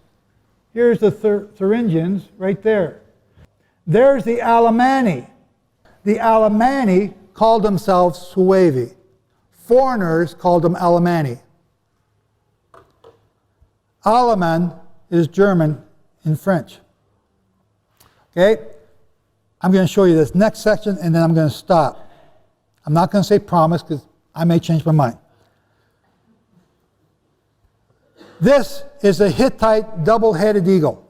Here's the Thuringians right there. There's the Alemanni. The Alemanni called themselves Suevi. Foreigners called them Alemanni. Allemand is German in French. Okay? I'm going to show you this next section and then I'm going to stop. I'm not going to say promise because I may change my mind. This is a Hittite double-headed eagle.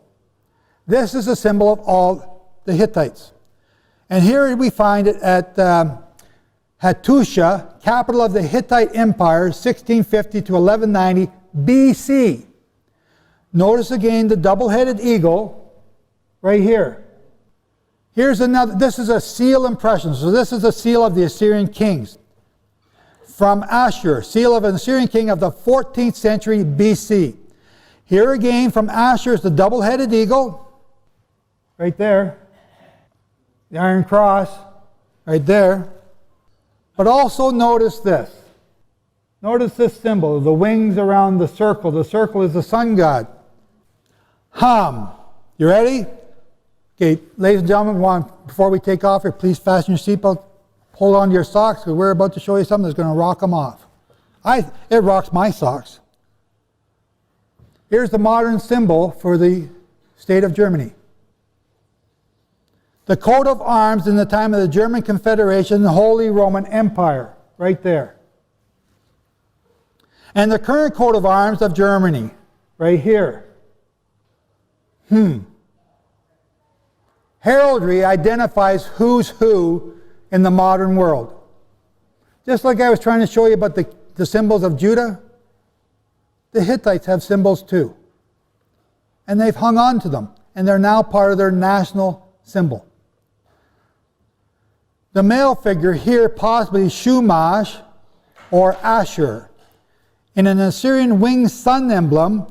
This is a symbol of all the Hittites. And here we find it at Hattusha, capital of the Hittite Empire, 1650 to 1190 BC. Notice again the double-headed eagle right here. Here's another, this is a seal impression. So this is a seal of the Assyrian kings. From Ashur, seal of an Assyrian king of the 14th century BC. Here again from Ashur is the double-headed eagle. Right there. The Iron Cross. Right there. But also notice this. Notice this symbol, the wings around the circle. The circle is the sun god. Ham. You ready? Okay, ladies and gentlemen, before we take off here, please fasten your seatbelt. Hold on to your socks because we're about to show you something that's going to rock them off. It rocks my socks. Here's the modern symbol for the state of Germany. The coat of arms in the time of the German Confederation, the Holy Roman Empire, right there. And the current coat of arms of Germany, right here. Heraldry identifies who's who in the modern world. Just like I was trying to show you about the symbols of Judah, the Hittites have symbols too. And they've hung on to them, and they're now part of their national symbol. The male figure here, possibly Shumash or Ashur. In an Assyrian winged sun emblem,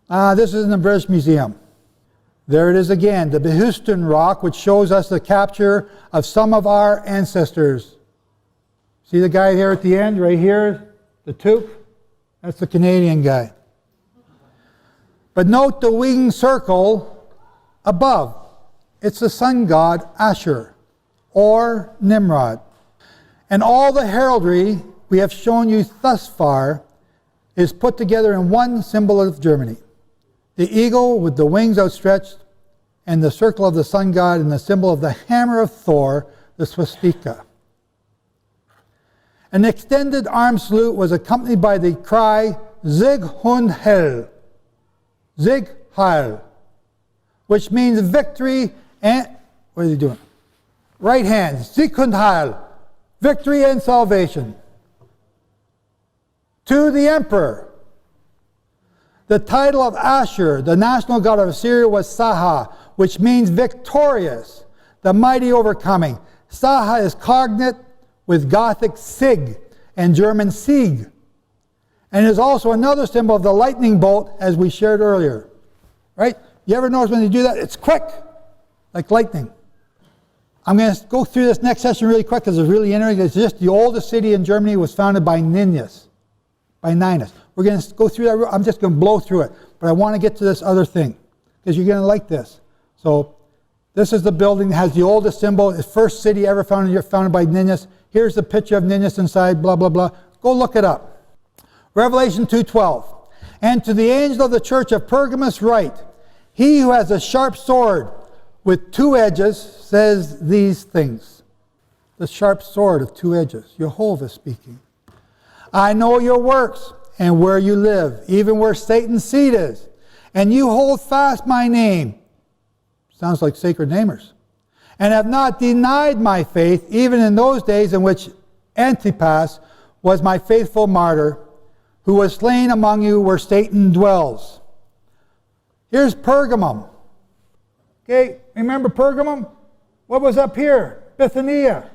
this is in the British Museum. There it is again, the Behustan rock, which shows us the capture of some of our ancestors. See the guy here at the end, right here, the toque? That's the Canadian guy. But note the winged circle above. It's the sun god Ashur, or Nimrod. And all the heraldry we have shown you thus far is put together in one symbol of Germany. The eagle with the wings outstretched, and the circle of the sun god, and the symbol of the hammer of Thor, the swastika. An extended arm salute was accompanied by the cry, Zig Hund Hel, Zig Heil, which means victory and, what are they doing? Right hand, Zig Hund Heil, victory and salvation. To the emperor. The title of Ashur, the national god of Assyria, was Saha, which means victorious, the mighty overcoming. Saha is cognate with Gothic Sig and German Sieg, and is also another symbol of the lightning bolt, as we shared earlier. Right? You ever notice when you do that? It's quick, like lightning. I'm going to go through this next session really quick because it's really interesting. It's just the oldest city in Germany was founded by Ninus. We're going to go through that. I'm just going to blow through it. But I want to get to this other thing because you're going to like this. So this is the building that has the oldest symbol. The first city ever founded by Ninus. Here's the picture of Ninus inside, blah, blah, blah. Go look it up. Revelation 2:12. And to the angel of the church of Pergamos write, he who has a sharp sword with two edges says these things. The sharp sword of two edges. Jehovah speaking. I know your works and where you live, even where Satan's seat is. And you hold fast my name. Sounds like sacred namers. And have not denied my faith, even in those days in which Antipas was my faithful martyr, who was slain among you where Satan dwells. Here's Pergamum. Okay, remember Pergamum? What was up here? Bithynia.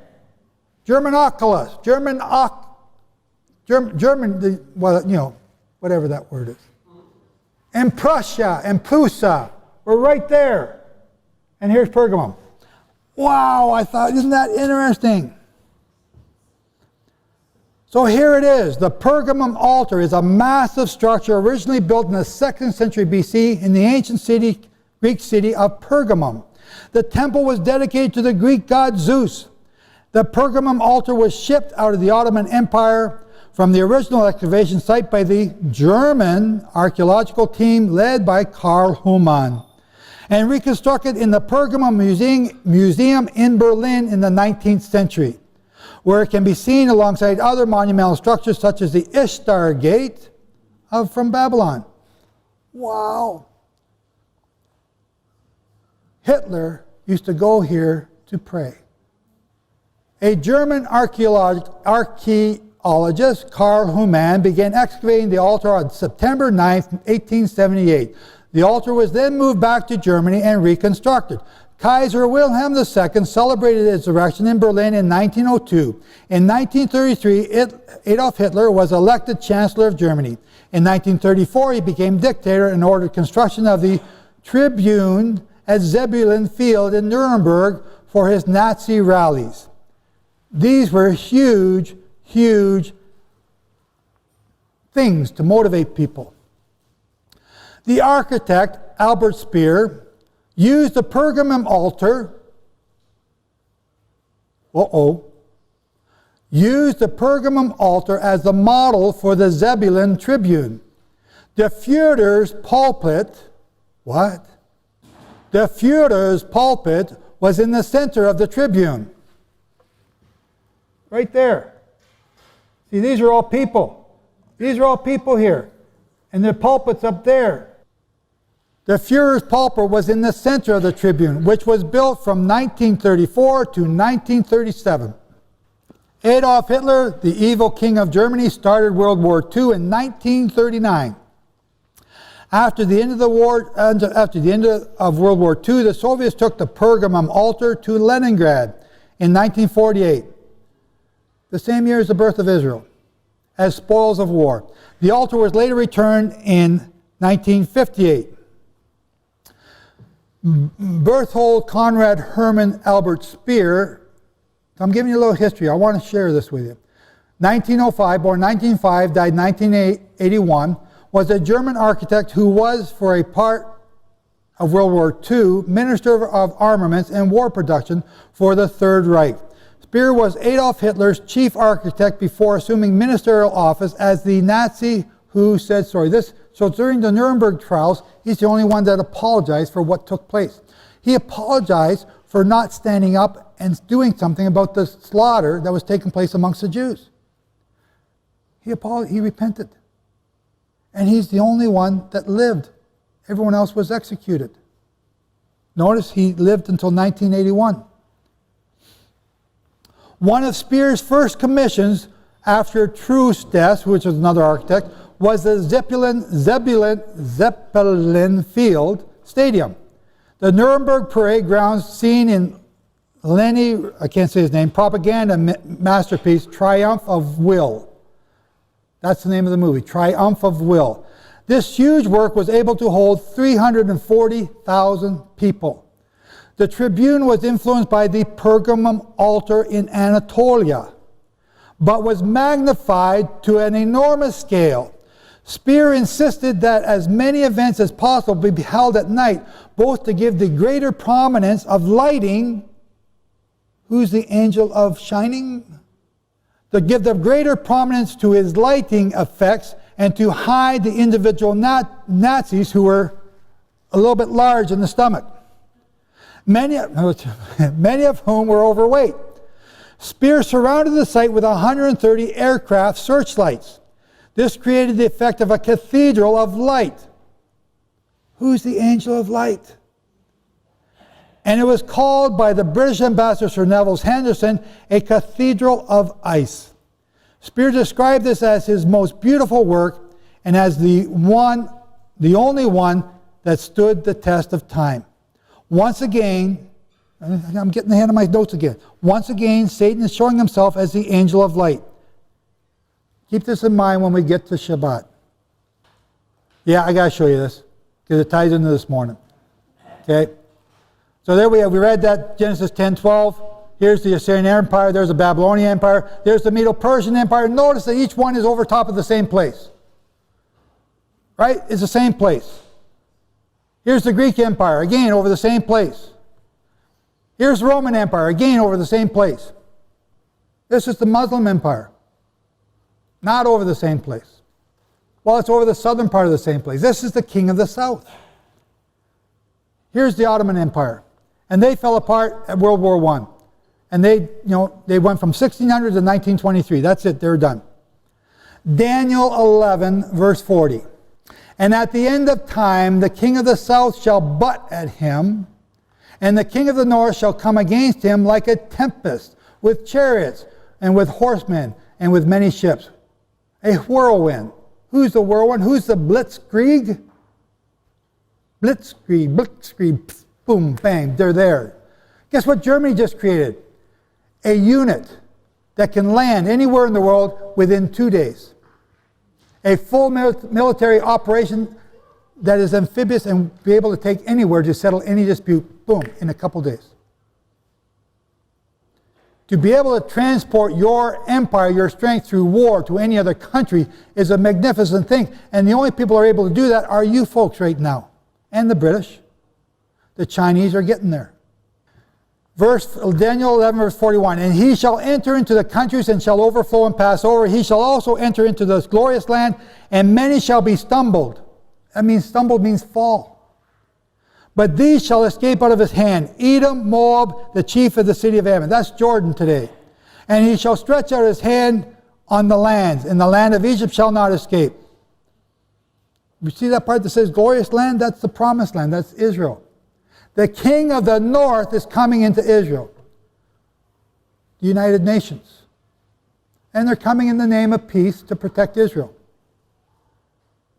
Germanopolis. Whatever that word is. And Prussia and Prusa were right there. And here's Pergamum. Wow, I thought, isn't that interesting? So here it is. The Pergamum altar is a massive structure originally built in the 2nd century BC in the ancient Greek city of Pergamum. The temple was dedicated to the Greek god Zeus. The Pergamum altar was shipped out of the Ottoman Empire from the original excavation site by the German archaeological team led by Karl Humann, and reconstructed in the Pergamum Museum in Berlin in the 19th century, where it can be seen alongside other monumental structures such as the Ishtar Gate from Babylon. Wow. Hitler used to go here to pray. A German archaeologist, Karl Humann, began excavating the altar on September 9, 1878. The altar was then moved back to Germany and reconstructed. Kaiser Wilhelm II celebrated its erection in Berlin in 1902. In 1933, Adolf Hitler was elected Chancellor of Germany. In 1934, he became dictator and ordered construction of the Tribune at Zebulon Field in Nuremberg for his Nazi rallies. These were huge, huge things to motivate people. The architect, Albert Speer, used the Pergamum altar, used the Pergamum altar as the model for the Zebulon Tribune. The Führer's pulpit, The Führer's pulpit was in the center of the Tribune. Right there. See, these are all people. These are all people here. And the pulpit's up there. The Führer's pulpit was in the center of the Tribune, which was built from 1934 to 1937. Adolf Hitler, the evil king of Germany, started World War II in 1939. After the end of World War II, the Soviets took the Pergamum altar to Leningrad in 1948, the same year as the birth of Israel, as spoils of war. The altar was later returned in 1958. Berthold Conrad Hermann Albert Speer, I'm giving you a little history. I want to share this with you. 1905, born 1905, died 1981, was a German architect who was, for a part of World War II, Minister of Armaments and War Production for the Third Reich. Speer was Adolf Hitler's chief architect before assuming ministerial office as the Nazi who said sorry. So during the Nuremberg trials, he's the only one that apologized for what took place. He apologized for not standing up and doing something about the slaughter that was taking place amongst the Jews. He repented. And he's the only one that lived. Everyone else was executed. Notice he lived until 1981. One of Speer's first commissions after Truth's death, which was another architect, was the Zeppelin Field Stadium. The Nuremberg parade grounds seen in Lenny, I can't say his name, propaganda masterpiece, Triumph of Will. That's the name of the movie, Triumph of Will. This huge work was able to hold 340,000 people. The Tribune was influenced by the Pergamum altar in Anatolia, but was magnified to an enormous scale. Speer insisted that as many events as possible be held at night, both to give the greater prominence of lighting. Who's the angel of shining? To give the greater prominence to his lighting effects and to hide the individual Nazis who were a little bit large in the stomach, many of whom were overweight. Speer surrounded the site with 130 aircraft searchlights. This created the effect of a cathedral of light. Who's the angel of light? And it was called by the British ambassador Sir Neville Henderson a cathedral of ice. Spear described this as his most beautiful work and as the only one that stood the test of time. Once again, I'm getting ahead of my notes again. Once again, Satan is showing himself as the angel of light. Keep this in mind when we get to Shabbat. Yeah, I got to show you this because it ties into this morning. Okay? So there we have. We read that Genesis 10:12. Here's the Assyrian Empire. There's the Babylonian Empire. There's the Medo-Persian Empire. Notice that each one is over top of the same place. Right? It's the same place. Here's the Greek Empire. Again, over the same place. Here's the Roman Empire. Again, over the same place. This is the Muslim Empire. Not over the same place. Well, it's over the southern part of the same place. This is the king of the south. Here's the Ottoman Empire. And they fell apart at World War I. And they went from 1600 to 1923. That's it, they're done. Daniel 11, verse 40. And at the end of time, the king of the south shall butt at him, and the king of the north shall come against him like a tempest, with chariots, and with horsemen, and with many ships. A whirlwind. Who's the whirlwind? Who's the blitzkrieg? Blitzkrieg, boom, bang, they're there. Guess what Germany just created? A unit that can land anywhere in the world within 2 days. A full military operation that is amphibious and be able to take anywhere to settle any dispute, boom, in a couple days. To be able to transport your empire, your strength through war to any other country is a magnificent thing. And the only people who are able to do that are you folks right now. And the British. The Chinese are getting there. Daniel 11, verse 41. And he shall enter into the countries and shall overflow and pass over. He shall also enter into this glorious land, and many shall be stumbled. That means stumbled means fall. But these shall escape out of his hand. Edom, Moab, the chief of the city of Ammon. That's Jordan today. And he shall stretch out his hand on the lands, and the land of Egypt shall not escape. You see that part that says glorious land? That's the promised land. That's Israel. The king of the north is coming into Israel. The United Nations. And they're coming in the name of peace to protect Israel.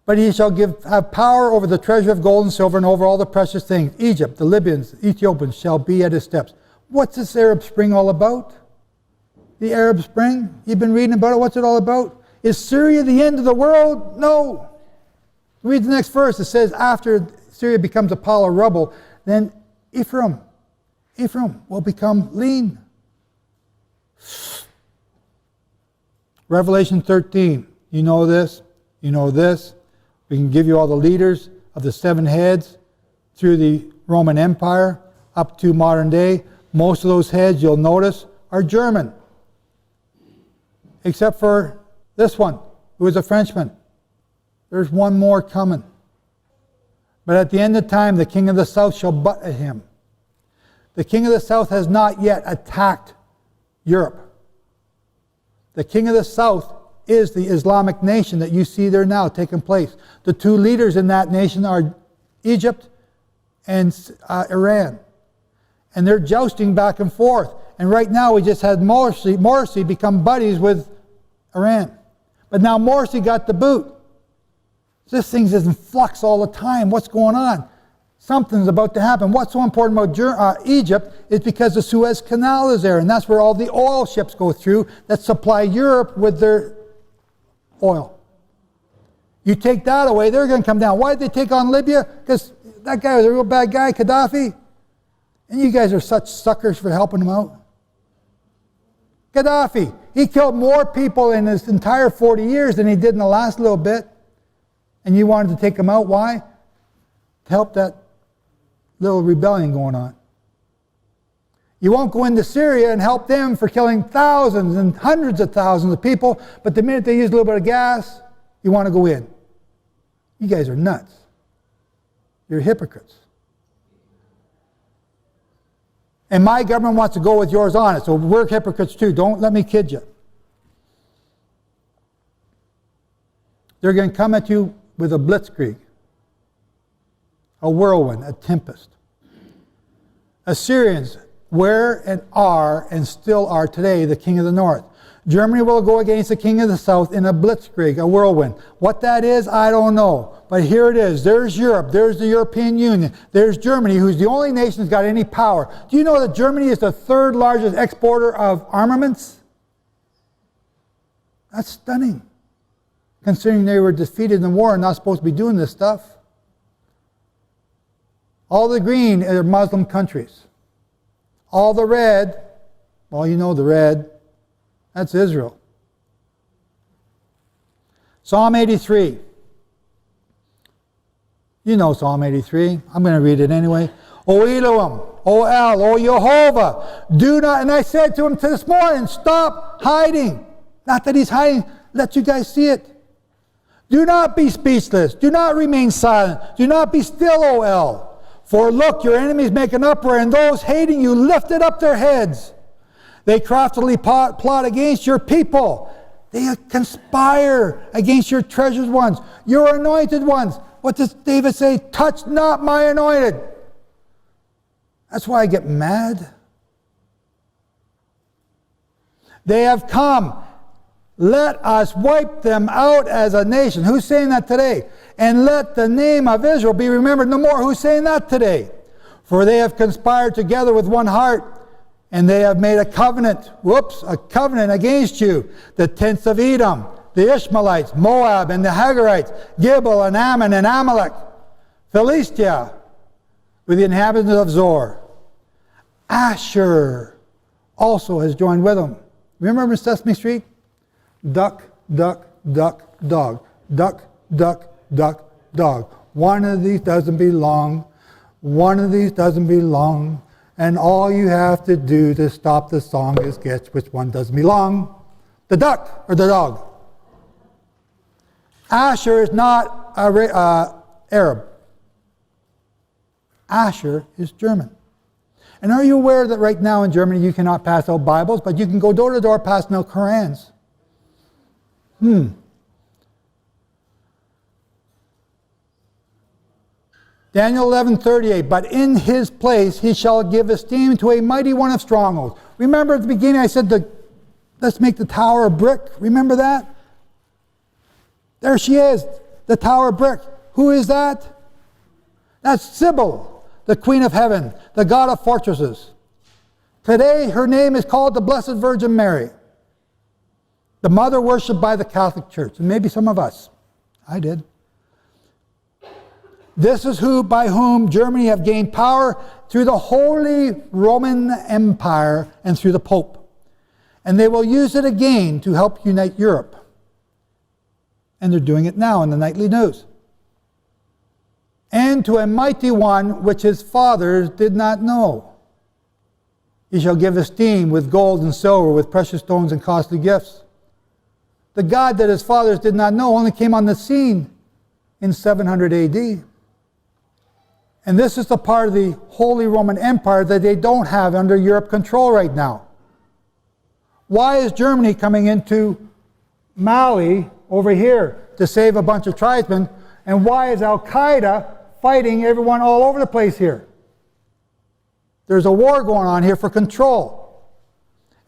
But he shall have power over the treasure of gold and silver and over all the precious things. Egypt, the Libyans, the Ethiopians shall be at his steps. What's this Arab Spring all about? The Arab Spring? You've been reading about it. What's it all about? Is Syria the end of the world? No. Read the next verse. It says, after Syria becomes a pile of rubble, then Ephraim will become lean. Revelation 13. You know this. You know this. We can give you all the leaders of the 7 heads through the Roman Empire up to modern day. Most of those heads, you'll notice, are German. Except for this one, who is a Frenchman. There's one more coming. But at the end of time, the king of the south shall butt at him. The king of the south has not yet attacked Europe. The king of the south is the Islamic nation that you see there now taking place. The 2 leaders in that nation are Egypt and Iran. And they're jousting back and forth. And right now we just had Morsi become buddies with Iran. But now Morsi got the boot. This thing's in flux all the time. What's going on? Something's about to happen. What's so important about Egypt is because the Suez Canal is there, and that's where all the oil ships go through that supply Europe with their oil. You take that away, they're going to come down. Why did they take on Libya? Because that guy was a real bad guy, Gaddafi. And you guys are such suckers for helping him out. Gaddafi, he killed more people in his entire 40 years than he did in the last little bit. And you wanted to take him out. Why? To help that little rebellion going on. You won't go into Syria and help them for killing thousands and hundreds of thousands of people, but the minute they use a little bit of gas, you want to go in. You guys are nuts. You're hypocrites. And my government wants to go with yours on it, so we're hypocrites too. Don't let me kid you. They're going to come at you with a blitzkrieg, a whirlwind, a tempest. Assyrians were and are and still are today the king of the north. Germany will go against the king of the south in a blitzkrieg, a whirlwind. What that is, I don't know. But here it is. There's Europe. There's the European Union. There's Germany, who's the only nation that's got any power. Do you know that Germany is the third largest exporter of armaments? That's stunning, considering they were defeated in the war and not supposed to be doing this stuff. All the green are Muslim countries. All the red, well, you know the red, that's Israel. Psalm 83. You know Psalm 83. I'm going to read it anyway. O Elohim, O El, O Jehovah, do not, and I said to him this morning, stop hiding. Not that he's hiding, let you guys see it. Do not be speechless. Do not remain silent. Do not be still, O El. For look, your enemies make an uproar, and those hating you lifted up their heads. They craftily plot against your people. They conspire against your treasured ones, your anointed ones. What does David say? Touch not my anointed. That's why I get mad. They have come. Let us wipe them out as a nation. Who's saying that today? And let the name of Israel be remembered no more. Who's saying that today? For they have conspired together with one heart, and they have made a covenant, a covenant against you. The tents of Edom, the Ishmaelites, Moab, and the Hagarites, Gibel, and Ammon, and Amalek, Philistia, with the inhabitants of Zor. Asher also has joined with them. Remember Sesame Street? Duck, duck, duck, dog. Duck, duck, duck, dog. One of these doesn't belong. One of these doesn't belong. And all you have to do to stop the song is guess which one doesn't belong. The duck or the dog. Asher is not Arab. Asher is German. And are you aware that right now in Germany you cannot pass out Bibles, but you can go door to door passing out Korans? Daniel 11:38, but in his place he shall give esteem to a mighty one of strongholds. Remember at the beginning I said, let's make the tower of brick. Remember that? There she is, the tower of brick. Who is that? That's Sybil, the Queen of Heaven, the God of fortresses. Today her name is called the Blessed Virgin Mary, the mother worshipped by the Catholic Church, and maybe some of us. I did. This is by whom Germany have gained power through the Holy Roman Empire and through the Pope. And they will use it again to help unite Europe. And they're doing it now in the nightly news. And to a mighty one which his fathers did not know. He shall give esteem with gold and silver, with precious stones and costly gifts. The God that his fathers did not know only came on the scene in 700 AD. And this is the part of the Holy Roman Empire that they don't have under Europe control right now. Why is Germany coming into Mali over here to save a bunch of tribesmen? And why is Al-Qaeda fighting everyone all over the place here? There's a war going on here for control.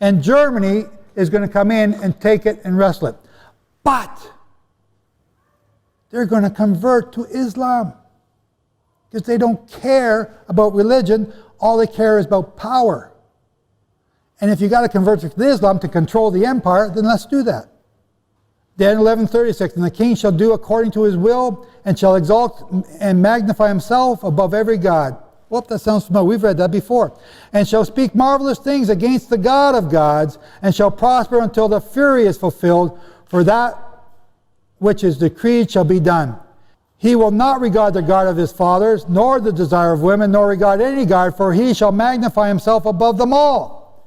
And Germany is going to come in and take it and wrestle it. But they're going to convert to Islam. Because they don't care about religion, all they care is about power. And if you got to convert to Islam to control the empire, then let's do that. Daniel 11:36, and the king shall do according to his will, and shall exalt and magnify himself above every god. Whoop, that sounds familiar. We've read that before. And shall speak marvelous things against the God of gods, and shall prosper until the fury is fulfilled, for that which is decreed shall be done. He will not regard the God of his fathers, nor the desire of women, nor regard any God, for he shall magnify himself above them all.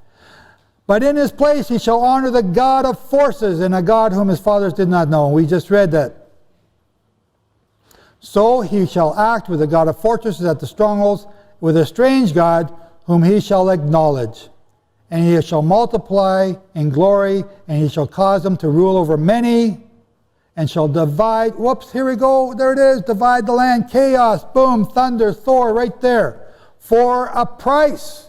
But in his place he shall honor the God of forces, and a God whom his fathers did not know. We just read that. So he shall act with the God of fortresses at the strongholds, with a strange God whom he shall acknowledge. And he shall multiply in glory, and he shall cause them to rule over many, and shall divide, here we go, there it is, divide the land, chaos, boom, thunder, Thor, right there, for a price.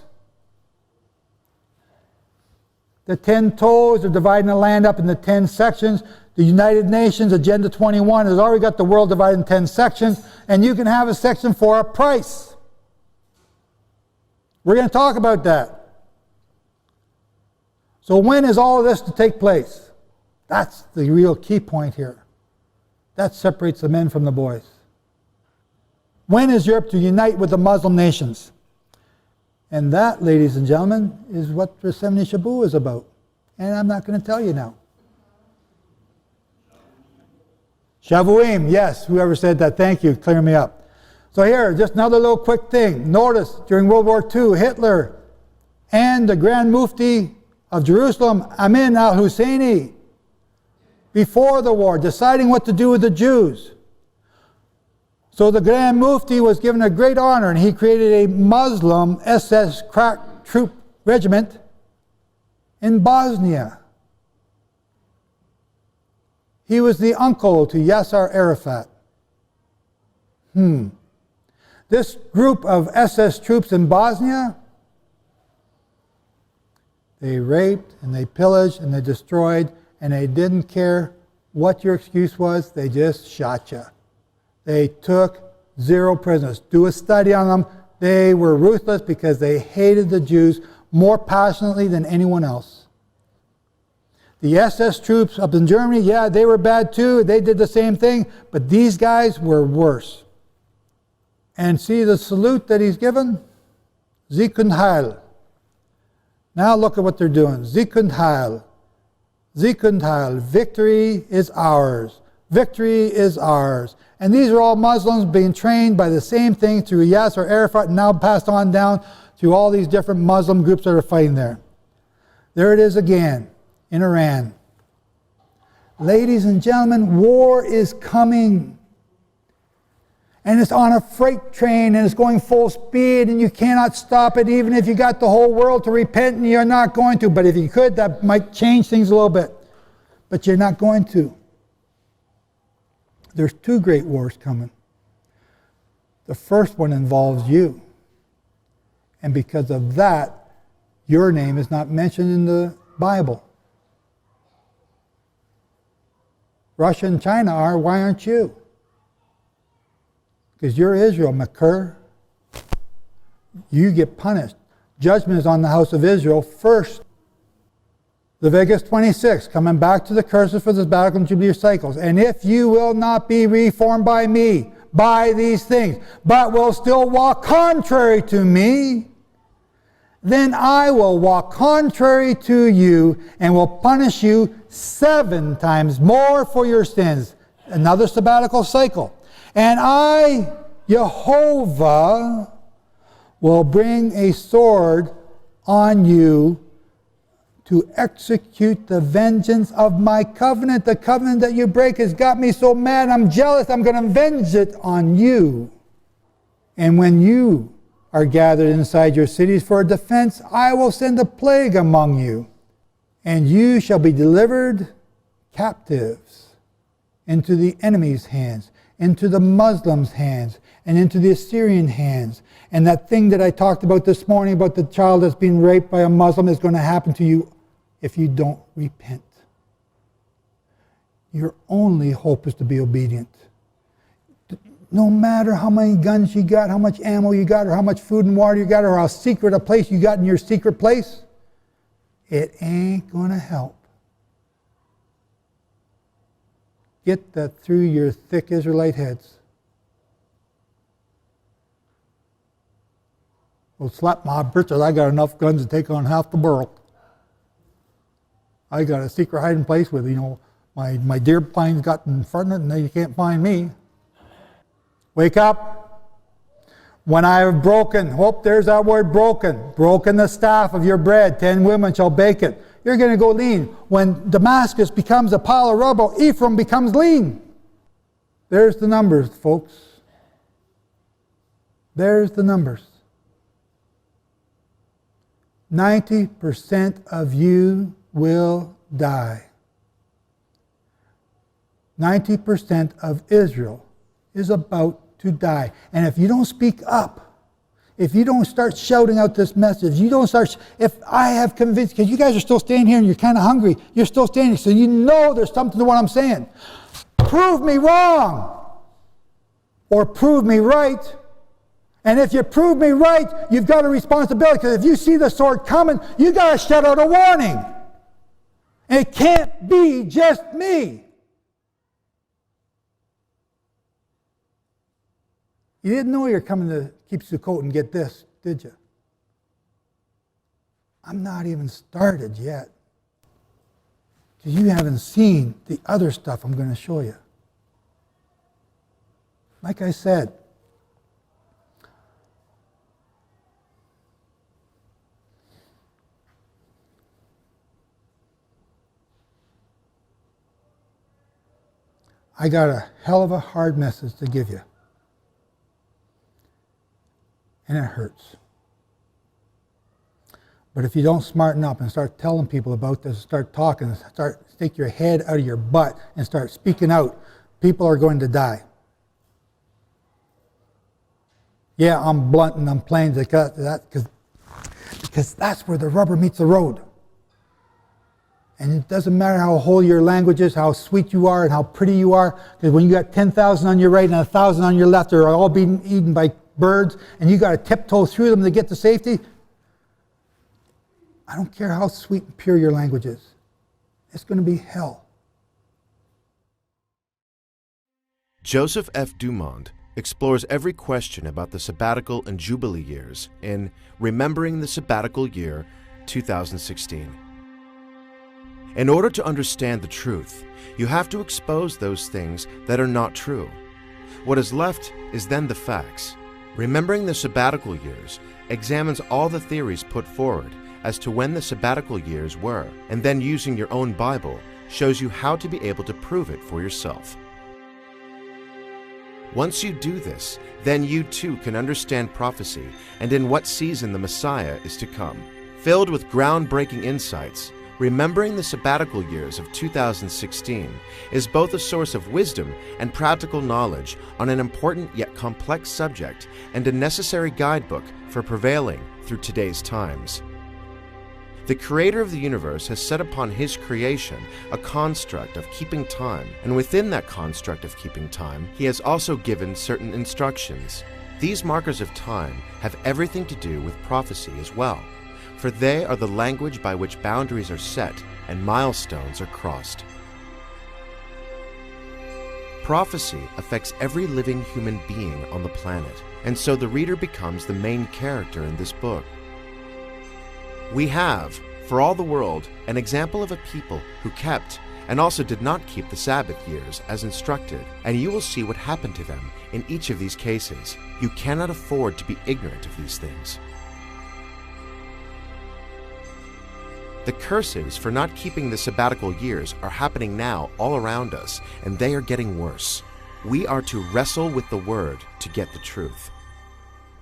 The 10 toes are dividing the land up into 10 sections. The United Nations Agenda 21 has already got the world divided in 10 sections, and you can have a section for a price. We're going to talk about that. So when is all of this to take place? That's the real key point here. That separates the men from the boys. When is Europe to unite with the Muslim nations? And that, ladies and gentlemen, is what the 70 Shabua is about. And I'm not going to tell you now. Shavuim, yes, whoever said that, thank you, clear me up. So here, just another little quick thing. Notice, during World War II, Hitler and the Grand Mufti of Jerusalem, Amin al-Husseini, before the war, deciding what to do with the Jews. So the Grand Mufti was given a great honor, and he created a Muslim SS crack troop regiment in Bosnia. He was the uncle to Yasser Arafat. This group of SS troops in Bosnia, they raped and they pillaged and they destroyed, and they didn't care what your excuse was, they just shot you. They took 0 prisoners. Do a study on them. They were ruthless because they hated the Jews more passionately than anyone else. The SS troops up in Germany, yeah, they were bad too. They did the same thing, but these guys were worse. And see the salute that he's given? Sieg und Heil. Now look at what they're doing. Sieg und Heil. Sieg und Heil. Victory is ours. Victory is ours. And these are all Muslims being trained by the same thing through Yasser Arafat, and now passed on down to all these different Muslim groups that are fighting there. There it is again. In Iran. Ladies and gentlemen, war is coming. And it's on a freight train and it's going full speed and you cannot stop it even if you got the whole world to repent, and you're not going to. But if you could, that might change things a little bit. But you're not going to. There's 2 great wars coming. The first one involves you. And because of that, your name is not mentioned in the Bible. Russia and China are, why aren't you? Because you're Israel, Makar. You get punished. Judgment is on the house of Israel first. Leviticus 26, coming back to the curses for the Sabbatical and Jubilee cycles. And if you will not be reformed by me, by these things, but will still walk contrary to me, then I will walk contrary to you and will punish you 7 times more for your sins. Another sabbatical cycle. And I, Jehovah, will bring a sword on you to execute the vengeance of my covenant. The covenant that you break has got me so mad, I'm jealous, I'm going to avenge it on you. And when you are gathered inside your cities for a defense, I will send a plague among you, and you shall be delivered captives into the enemy's hands, into the Muslims' hands, and into the Assyrian hands. And that thing that I talked about this morning about the child that's being raped by a Muslim is going to happen to you if you don't repent. Your only hope is to be obedient. No matter how many guns you got, how much ammo you got, or how much food and water you got, or how secret a place you got in your secret place, it ain't going to help. Get that through your thick Israelite heads. Well, slap my britches, I got enough guns to take on half the world. I got a secret hiding place with, my deer plane's got in front of it, and they can't find me. Wake up. When I have broken, there's that word broken the staff of your bread, 10 women shall bake it. You're going to go lean. When Damascus becomes a pile of rubble, Ephraim becomes lean. There's the numbers, folks. There's the numbers. 90% of you will die. 90% of Israel is about to die. And if you don't speak up, if you don't start shouting out this message, you don't start, if I have convinced, because you guys are still staying here and you're kind of hungry, you're still standing, so you know there's something to what I'm saying. Prove me wrong, or prove me right. And if you prove me right, you've got a responsibility, because if you see the sword coming, you got to shout out a warning. And it can't be just me. You didn't know you were coming to keep Sukkot and get this, did you? I'm not even started yet. Because you haven't seen the other stuff I'm going to show you. Like I said, I got a hell of a hard message to give you. And it hurts. But if you don't smarten up and start telling people about this, start talking, start stick your head out of your butt and start speaking out, people are going to die. Yeah, I'm blunt and I'm plain because that's where the rubber meets the road. And it doesn't matter how holy your language is, how sweet you are, and how pretty you are, because when you got 10,000 on your right and 1,000 on your left, they're all being eaten by birds, and you got to tiptoe through them to get to safety. I don't care how sweet and pure your language is. It's going to be hell. Joseph F. Dumond explores every question about the Sabbatical and Jubilee years in Remembering the Sabbatical Year 2016. In order to understand the truth, you have to expose those things that are not true. What is left is then the facts. Remembering the Sabbatical Years examines all the theories put forward as to when the sabbatical years were, and then using your own Bible shows you how to be able to prove it for yourself. Once you do this, then you too can understand prophecy and in what season the Messiah is to come. Filled with groundbreaking insights, Remembering the Sabbatical Years of 2016 is both a source of wisdom and practical knowledge on an important yet complex subject and a necessary guidebook for prevailing through today's times. The Creator of the universe has set upon His creation a construct of keeping time, and within that construct of keeping time, He has also given certain instructions. These markers of time have everything to do with prophecy as well, for they are the language by which boundaries are set and milestones are crossed. Prophecy affects every living human being on the planet, and so the reader becomes the main character in this book. We have, for all the world, an example of a people who kept and also did not keep the Sabbath years as instructed, and you will see what happened to them in each of these cases. You cannot afford to be ignorant of these things. The curses for not keeping the sabbatical years are happening now all around us, and they are getting worse. We are to wrestle with the Word to get the truth.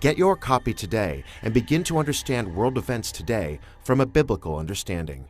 Get your copy today and begin to understand world events today from a biblical understanding.